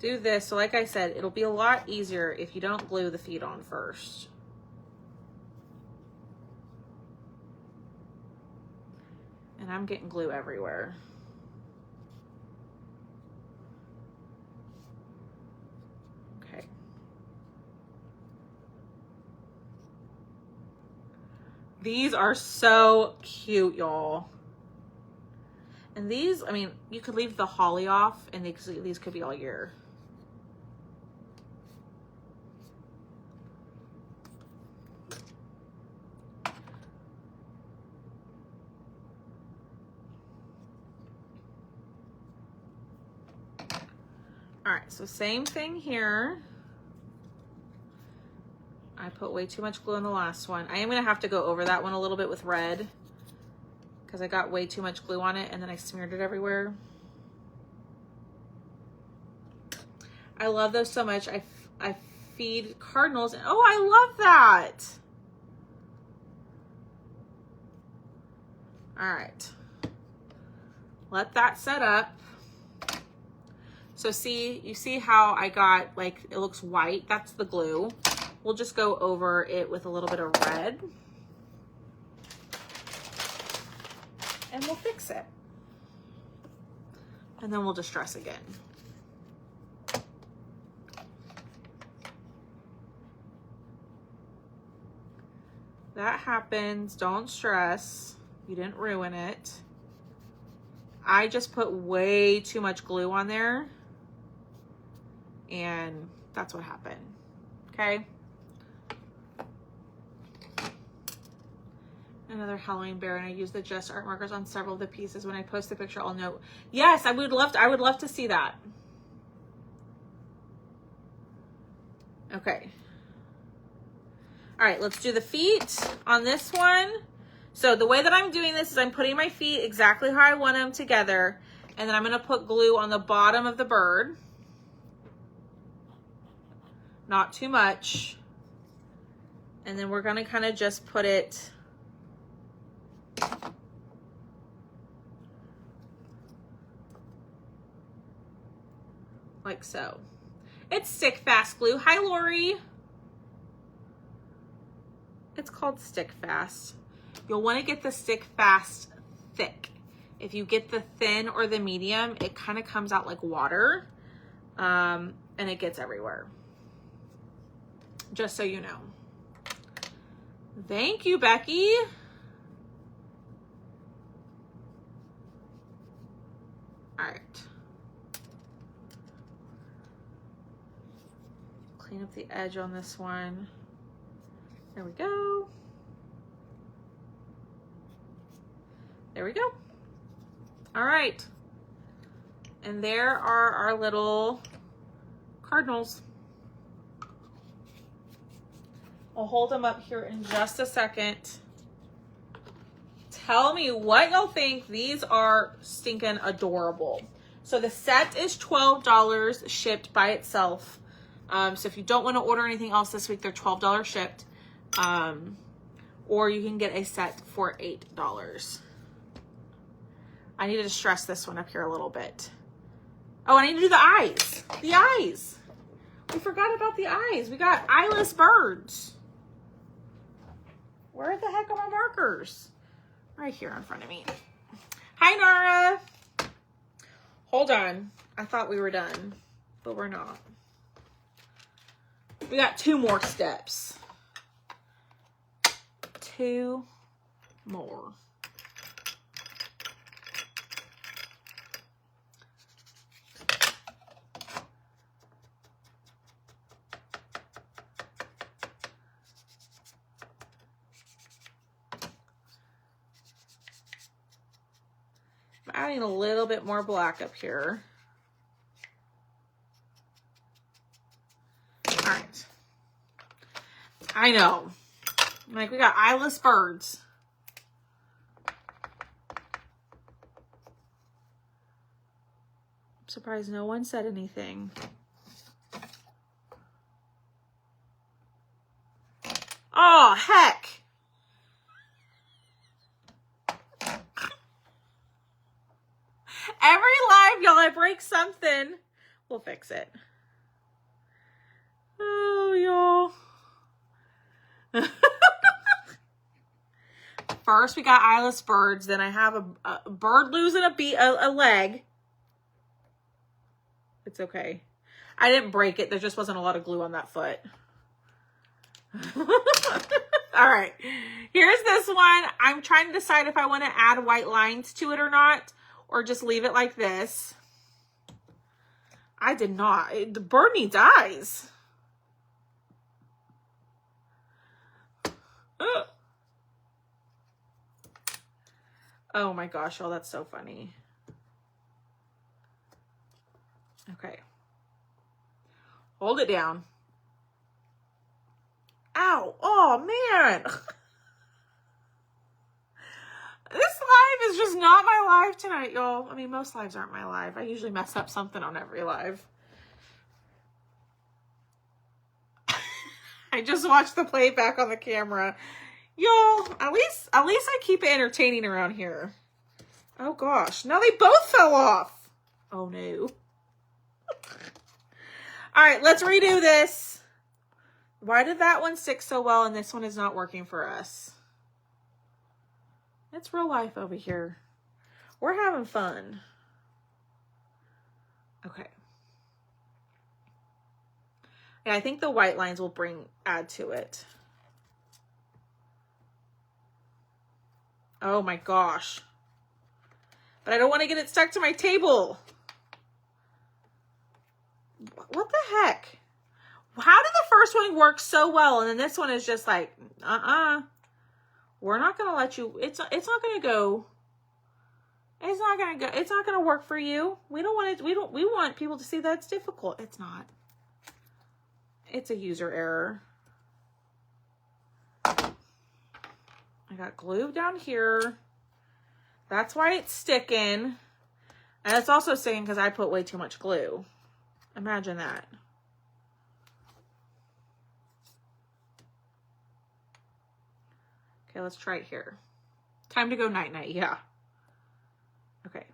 Do this. So like I said, it'll be a lot easier if you don't glue the feet on first. And I'm getting glue everywhere. Okay. These are so cute, y'all. And these, I mean, you could leave the holly off and these could be all year. All right, so same thing here. I put way too much glue on the last one. I am gonna have to go over that one a little bit with red because I got way too much glue on it and then I smeared it everywhere. I love those so much. I feed cardinals and oh, I love that. All right, let that set up. So see, you see how I got, like, it looks white? That's the glue. We'll just go over it with a little bit of red. And we'll fix it. And then we'll distress again. That happens, don't stress. You didn't ruin it. I just put way too much glue on there. And that's what happened, okay? Another Halloween bear, and I use the Just Art markers on several of the pieces. When I post the picture, I'll note. Yes, I would love to see that. Okay. All right, let's do the feet on this one. So the way that I'm doing this is I'm putting my feet exactly how I want them together, and then I'm gonna put glue on the bottom of the bird. Not too much. And then we're gonna kind of just put it like so. It's Stick Fast glue. Hi, Lori. It's called Stick Fast. You'll want to get the Stick Fast thick. If you get the thin or the medium, it kind of comes out like water, and it gets everywhere. Just so you know. Thank you, Becky. All right. Clean up the edge on this one. There we go. There we go. All right. And there are our little cardinals. I'll hold them up here in just a second. Tell me what y'all think. These are stinking adorable. So the set is $12 shipped by itself. So if you don't want to order anything else this week, they're $12 shipped. Or you can get a set for $8. I need to stress this one up here a little bit. Oh, I need to do the eyes. The eyes. We forgot about the eyes. We got eyeless birds. Where the heck are my markers? Right here in front of me. Hi, Nara. Hold on. I thought we were done, but we're not. We got 2 more steps. 2 more. adding a little bit more black up here. All right. I know. Like, we got eyeless birds. I'm surprised no one said anything. Oh, heck. Every live, y'all, I break something. We'll fix it. Oh, y'all. First, we got eyeless birds. Then I have a bird losing a leg. It's okay. I didn't break it. There just wasn't a lot of glue on that foot. All right. Here's this one. I'm trying to decide if I want to add white lines to it or not, or just leave it like this. I did not. The bird needs eyes. Oh my gosh, y'all, that's so funny. Okay. Hold it down. Ow. Oh, man. This live is just not my live tonight, y'all. I mean, most lives aren't my live. I usually mess up something on every live. I just watched the playback on the camera. Y'all, at least I keep it entertaining around here. Oh gosh, now they both fell off. Oh no. All right, let's redo this. Why did that one stick so well and this one is not working for us? It's real life over here. We're having fun. Okay. Yeah, I think the white lines will add to it. Oh my gosh. But I don't want to get it stuck to my table. What the heck? How did the first one work so well and then this one is just like, we're not going to let you, it's not going to go. It's not going to go. It's not going to work for you. We don't want it. We want people to see that it's difficult. It's not. It's a user error. I got glue down here. That's why it's sticking. And it's also sticking because I put way too much glue. Imagine that. Okay, let's try it here. Time to go night-night, yeah. Okay.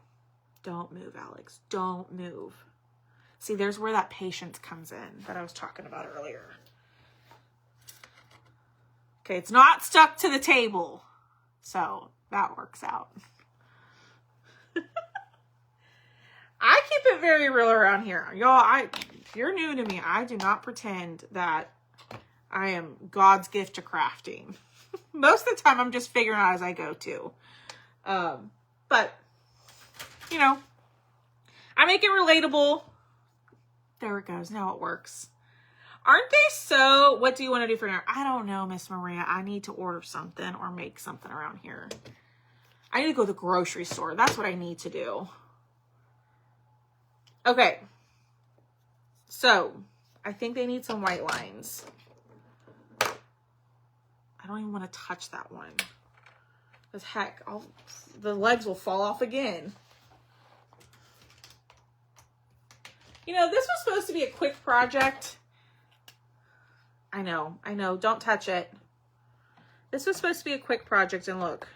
Don't move, Alex. Don't move. See, there's where that patience comes in that I was talking about earlier. Okay, it's not stuck to the table. So that works out. I keep it very real around here. Y'all, if you're new to me, I do not pretend that I am God's gift to crafting. Most of the time, I'm just figuring out as I go too. But, you know, I make it relatable. There it goes. Now it works. Aren't they so, what do you want to do for dinner? I don't know, Miss Maria. I need to order something or make something around here. I need to go to the grocery store. That's what I need to do. Okay. So, I think they need some white lines. I don't even want to touch that one. Because heck, the legs will fall off again. You know, this was supposed to be a quick project. I know. Don't touch it. This was supposed to be a quick project, and look.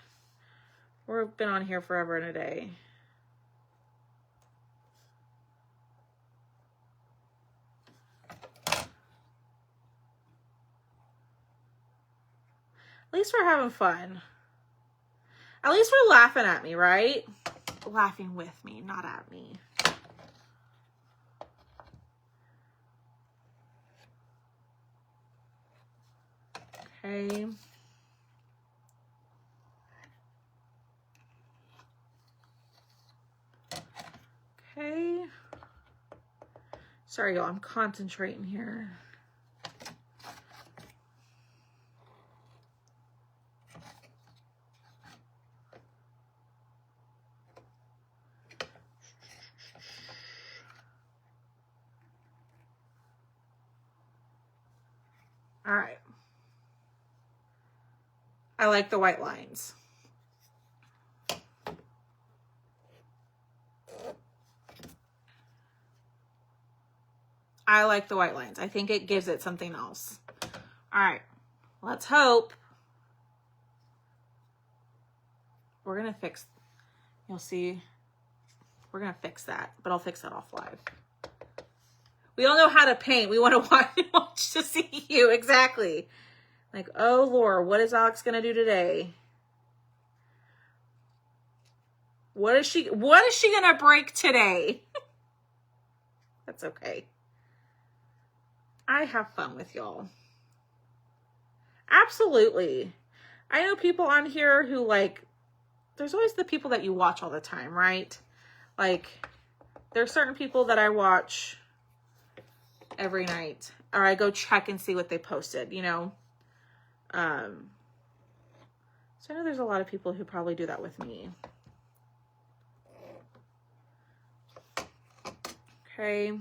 We've been on here forever and a day. At least we're having fun. At least we're laughing at me, right? Laughing with me, not at me. Okay. Okay. Sorry, y'all. I'm concentrating here. All right. I like the white lines. I like the white lines. I think it gives it something else. All right. Let's hope. We're going to fix, you'll see, we're going to fix that, but I'll fix that off live. We don't know how to paint. We want to watch to see you. Exactly. Like, oh Lord, what is Alex going to do today? What is she going to break today? That's okay. I have fun with y'all. Absolutely. I know people on here who like, there's always the people that you watch all the time, right? Like, there's certain people that I watch every night, or I go check and see what they posted, you know? So I know there's a lot of people who probably do that with me. Okay.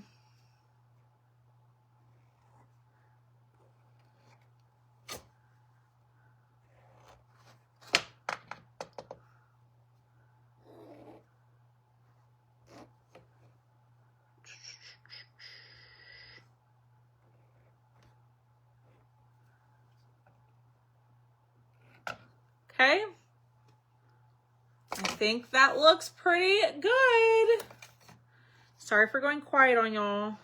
Okay. I think that looks pretty good. Sorry for going quiet on y'all.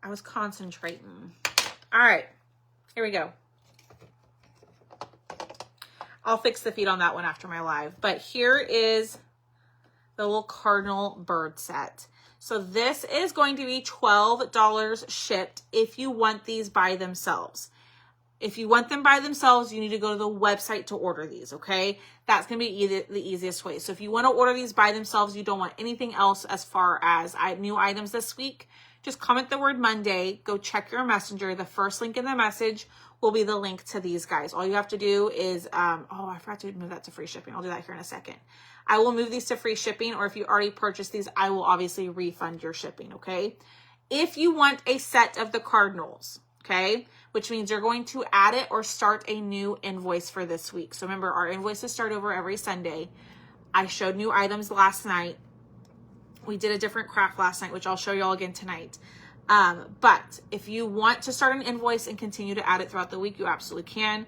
I was concentrating. All right, here we go. I'll fix the feet on that one after my live. But here is the little cardinal bird set. So this is going to be $12 shipped if you want these by themselves. If you want them by themselves, you need to go to the website to order these, okay? That's going to be the easiest way. So if you want to order these by themselves, you don't want anything else as far as new items this week, just comment the word Monday, go check your messenger. The first link in the message will be the link to these guys. All you have to do is, oh, I forgot to move that to free shipping. I'll do that here in a second. I will move these to free shipping, or if you already purchased these, I will obviously refund your shipping, okay? If you want a set of the cardinals, okay, which means you're going to add it or start a new invoice for this week. So remember, our invoices start over every Sunday. I showed new items last night. We did a different craft last night, which I'll show you all again tonight. But if you want to start an invoice and continue to add it throughout the week, you absolutely can.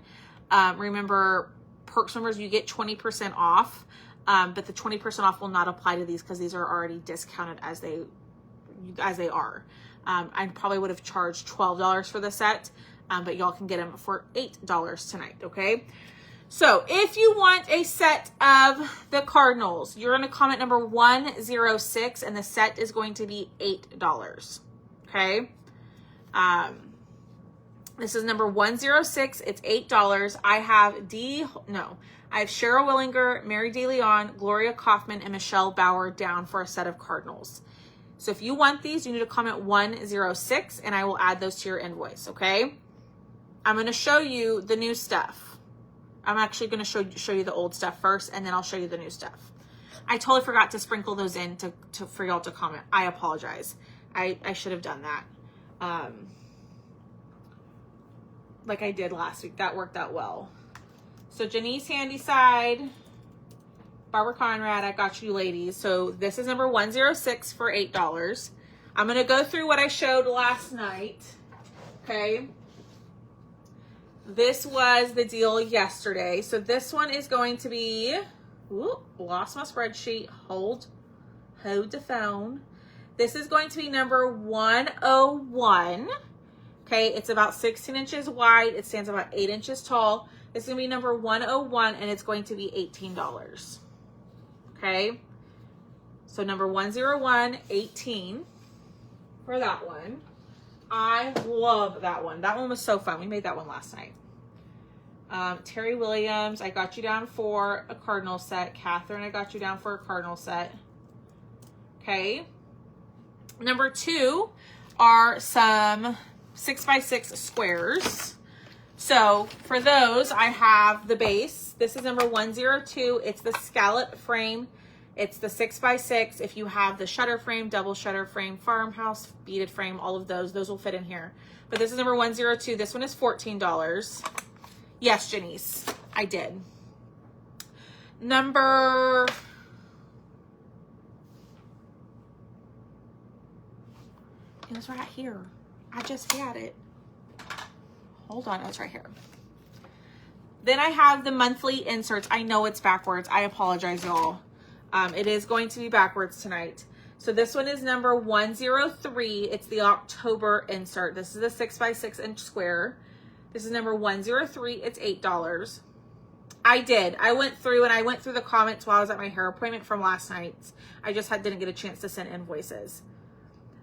Remember, Perks members, you get 20% off, but the 20% off will not apply to these because these are already discounted as they are. I probably would have charged $12 for the set, but y'all can get them for $8 tonight, okay? So if you want a set of the cardinals, you're going to comment number 106, and the set is going to be $8, okay? This is number 106. It's $8. I have Cheryl Willinger, Mary DeLeon, Gloria Kaufman, and Michelle Bauer down for a set of cardinals. So if you want these, you need to comment 106, and I will add those to your invoice, okay? I'm going to show you the new stuff. I'm actually going to show you the old stuff first, and then I'll show you the new stuff. I totally forgot to sprinkle those in for y'all to comment. I apologize. I should have done that. Like I did last week. That worked out well. So Janice Handyside, Barbara Conrad, I got you ladies. So this is number 106 for $8. I'm going to go through what I showed last night. Okay. This was the deal yesterday. So this one is going to be, lost my spreadsheet. Hold the phone. This is going to be number 101. Okay. It's about 16 inches wide. It stands about 8 inches tall. It's going to be number 101, and it's going to be $18. Okay. So number 101, 18 for that one. I love that one. That one was so fun. We made that one last night. Terry Williams, I got you down for a cardinal set. Catherine, I got you down for a cardinal set. Okay. Number 2 are some 6x6 squares. So for those, I have the base. This is number 102. It's the scallop frame. It's the 6x6. If you have the shutter frame, double shutter frame, farmhouse, beaded frame, all of those will fit in here. but this is number 102. This one is $14. Yes, Janice, I did. Number... It was right here. I just had it. Hold on, it's right here. Then I have the monthly inserts. I know it's backwards. I apologize, y'all. It is going to be backwards tonight. So this one is number 103. It's the October insert. This is a 6x6 inch square. This is number 103. It's $8. I went through the comments while I was at my hair appointment from last night. I just didn't get a chance to send invoices.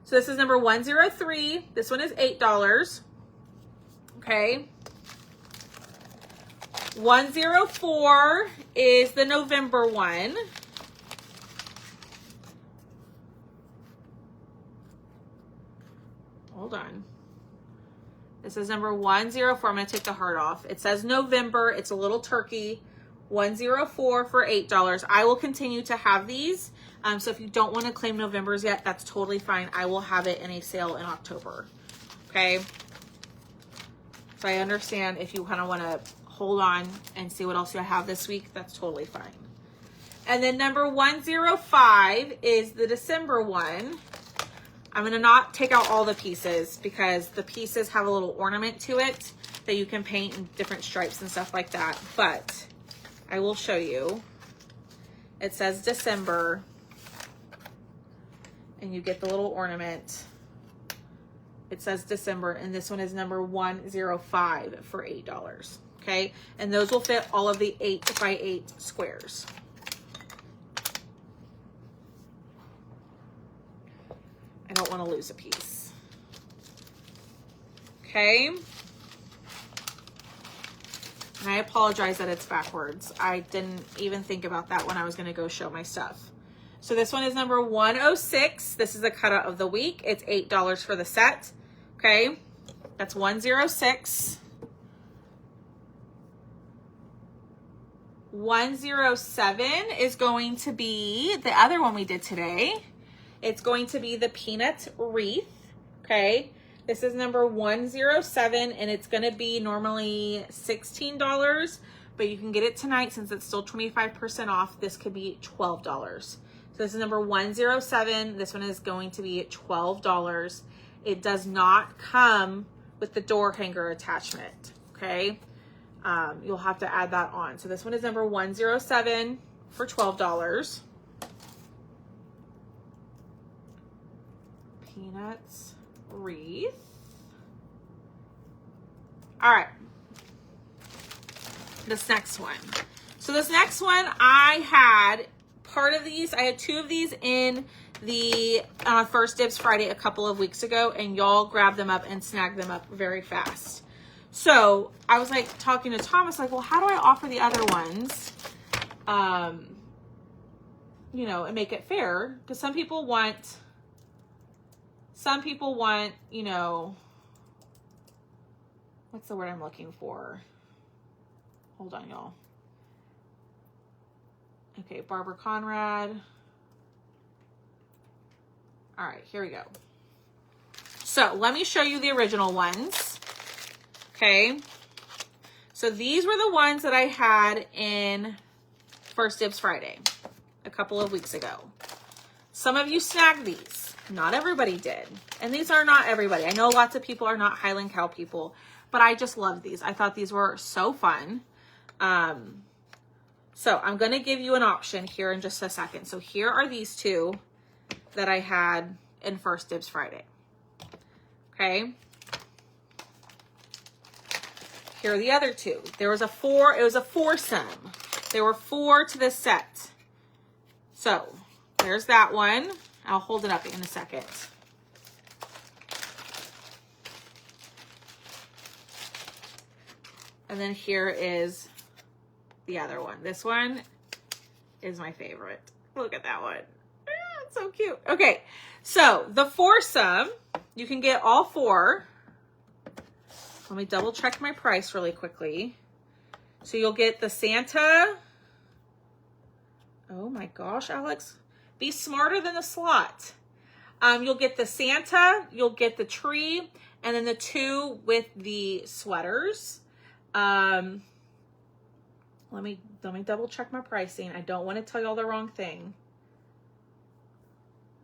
So this is number 103. This one is $8. Okay. 104 is the November one. Hold on. This is number 104. I'm going to take the heart off. It says November. It's a little turkey. 104 for $8. I will continue to have these. So if you don't want to claim November's yet, that's totally fine. I will have it in a sale in October. Okay. So I understand if you kind of want to hold on and see what else I have this week. That's totally fine. And then number 105 is the December one. I'm going to not take out all the pieces because the pieces have a little ornament to it that you can paint in different stripes and stuff like that. But I will show you. It says December. And you get the little ornament. It says December. And this one is number 105 for $8. Okay. And those will fit all of the 8x8 squares. I don't want to lose a piece. Okay. And I apologize that it's backwards. I didn't even think about that when I was going to go show my stuff. So this one is number 106. This is the cutout of the week. It's $8 for the set. Okay. That's 106. 107 is going to be the other one we did today. It's going to be the peanut wreath. Okay. This is number 107 and it's going to be normally $16, but you can get it tonight since it's still 25% off. This could be $12. So this is number 107. This one is going to be $12. It does not come with the door hanger attachment. Okay. You'll have to add that on. So this one is number 107 for $12. Peanuts wreath. All right. This next one. So this next one, I had part of these. I had two of these in the First Dibs Friday a couple of weeks ago, and y'all grabbed them up and snagged them up very fast. So I was like talking to Thomas, like, well, how do I offer the other ones? You know, and make it fair, because some people want, you know, what's the word I'm looking for? Hold on, y'all. Okay, Barbara Conrad. All right, here we go. So let me show you the original ones. Okay. So these were the ones that I had in First Dibs Friday a couple of weeks ago. Some of you snagged these. Not everybody did. And these are not everybody. I know lots of people are not Highland Cow people, but I just love these. I thought these were so fun. So I'm going to give you an option here in just a second. So here are these two that I had in First Dibs Friday. Okay. Here are the other two. There was it was a foursome. There were 4 to this set. So there's that one. I'll hold it up in a second. And then here is the other one. This one is my favorite. Look at that one. It's so cute. Okay, so the foursome, you can get all 4. Let me double check my price really quickly. So you'll get the Santa. Oh my gosh, Alex. Be smarter than the slot. You'll get the Santa, you'll get the tree, and then the 2 with the sweaters. Let me double check my pricing. I don't want to tell y'all the wrong thing.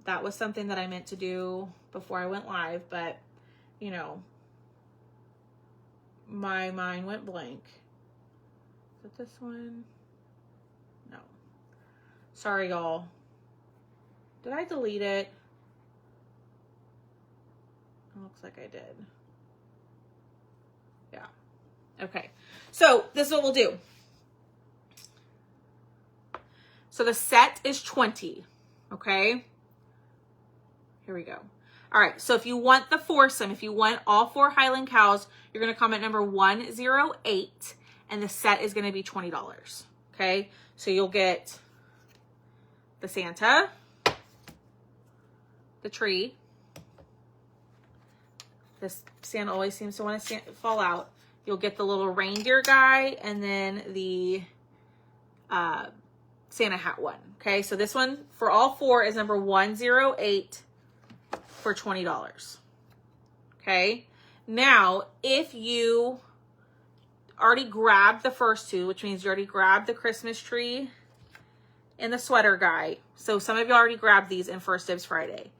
That was something that I meant to do before I went live, but you know, my mind went blank. Is it this one? No. Sorry, y'all. Did I delete it? It looks like I did. Yeah. Okay. So this is what we'll do. So the set is 20. Okay. Here we go. All right. So if you want the foursome, if you want all 4 Highland cows, you're going to comment number 108, and the set is going to be $20. Okay. So you'll get the Santa, the tree. This Santa always seems to want to fall out. You'll get the little reindeer guy, and then the Santa hat one. Okay, so this one for all 4 is number 108 for $20. Okay, now if you already grabbed the first 2, which means you already grabbed the Christmas tree and the sweater guy. So some of you already grabbed these in First Dibs Friday.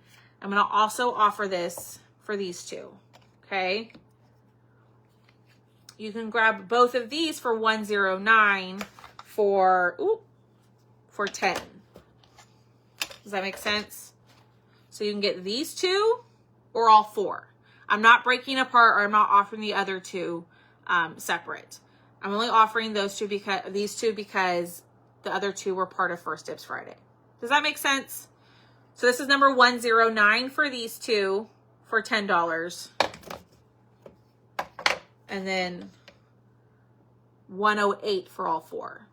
I'm going to also offer this for these 2. Okay. You can grab both of these for $109 for 10. Does that make sense? So you can get these 2 or all 4. I'm not breaking apart, or I'm not offering the other 2 separate. I'm only offering these 2 because the other 2 were part of First Dibs Friday. Does that make sense? So this is number 109 for these 2 for $10. And then 108 for all 4.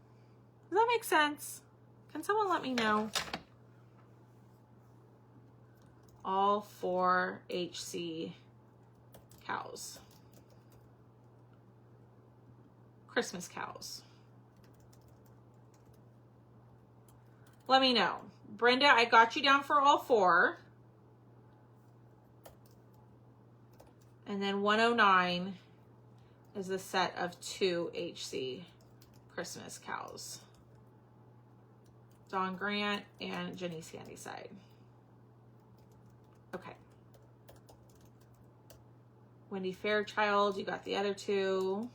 Does that make sense? Can someone let me know? All 4 HC cows. Christmas cows. Let me know. Brenda, I got you down for all 4. And then 109 is the set of 2 HC Christmas cows. Dawn Grant and Jenny's Candy Side. Okay. Wendy Fairchild, you got the other 2.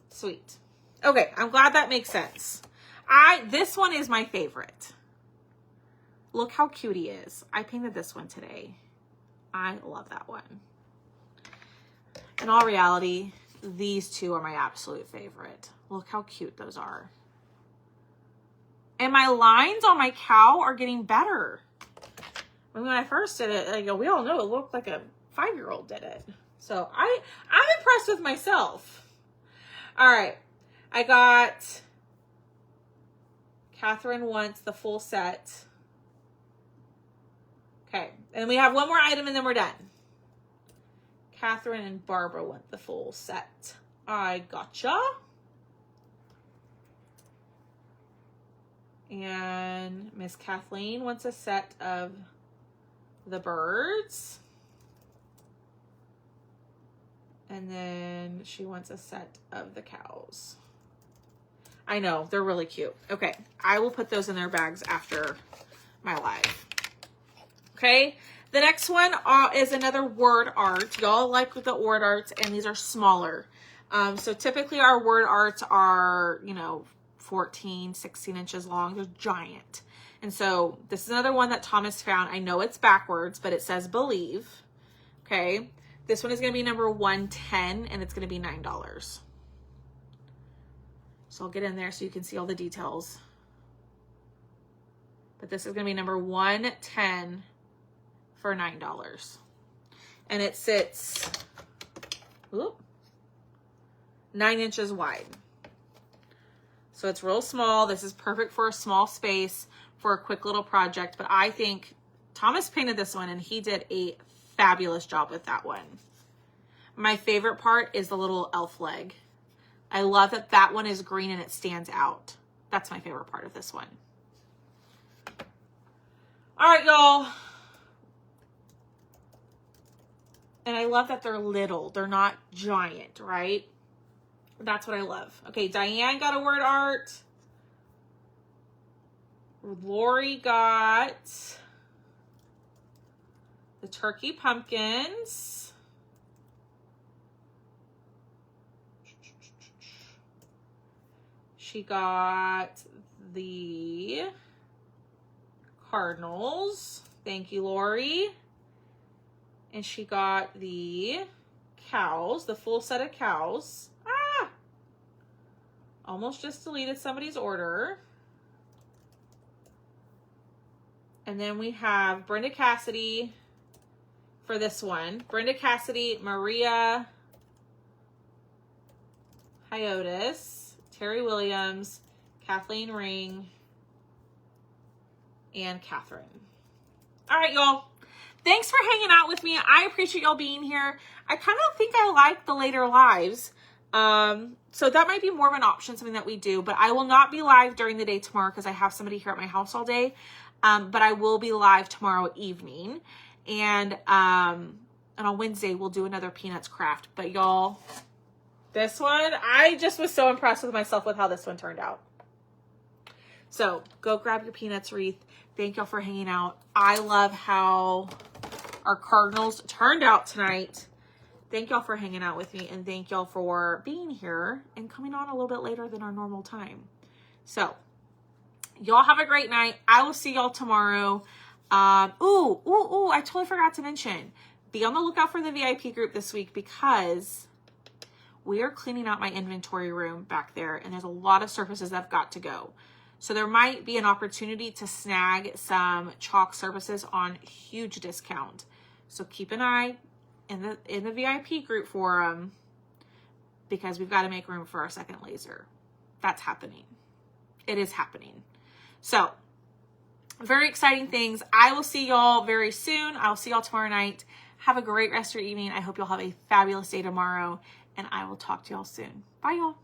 Sweet. Okay, I'm glad that makes sense. This one is my favorite. Look how cute he is. I painted this one today. I love that one. In all reality, these 2 are my absolute favorite. Look how cute those are. And my lines on my cow are getting better. When I first did it, we all know it looked like a 5-year-old did it. So I'm impressed with myself. All right. I got Catherine wants the full set. Okay. And we have one more item and then we're done. Catherine and Barbara want the full set. I gotcha. And Miss Kathleen wants a set of the birds. And then she wants a set of the cows. I know, they're really cute. Okay, I will put those in their bags after my live. Okay, the next one is another word art. Y'all like the word arts, and these are smaller. So typically our word arts are, 14, 16 inches long. They're giant. And so this is another one that Thomas found. I know it's backwards, but it says believe. Okay. This one is going to be number 110 and it's going to be $9. So I'll get in there so you can see all the details. But this is going to be number 110 for $9. And it sits 9 inches wide. So it's real small. This is perfect for a small space for a quick little project. But I think Thomas painted this one and he did a fabulous job with that one. My favorite part is the little elf leg. I love that that one is green and it stands out. That's my favorite part of this one. All right, y'all. And I love that they're little. They're not giant, right? That's what I love. Okay, Diane got a word art. Lori got the turkey pumpkins. She got the cardinals. Thank you, Lori. And she got the cows, the full set of cows. Ah! Almost just deleted somebody's order. And then we have Brenda Cassidy for this one. Brenda Cassidy, Maria Hiotis, Terry Williams, Kathleen Ring, and Catherine. All right, y'all. Thanks for hanging out with me. I appreciate y'all being here. I kind of think I like the later lives. So that might be more of an option, something that we do. But I will not be live during the day tomorrow because I have somebody here at my house all day. But I will be live tomorrow evening. And on Wednesday, we'll do another Peanuts craft. But y'all, this one, I just was so impressed with myself with how this one turned out. So go grab your Peanuts wreath. Thank y'all for hanging out. I love how our cardinals turned out tonight. Thank y'all for hanging out with me, and thank y'all for being here and coming on a little bit later than our normal time. So y'all have a great night. I will see y'all tomorrow. I totally forgot to mention, be on the lookout for the VIP group this week because we are cleaning out my inventory room back there, and there's a lot of surfaces that have got to go. So there might be an opportunity to snag some chalk surfaces on huge discount. So keep an eye in the VIP group for them because we've got to make room for our second laser. That's happening. It is happening. So very exciting things. I will see y'all very soon. I'll see y'all tomorrow night. Have a great rest of your evening. I hope y'all have a fabulous day tomorrow, and I will talk to y'all soon. Bye, y'all.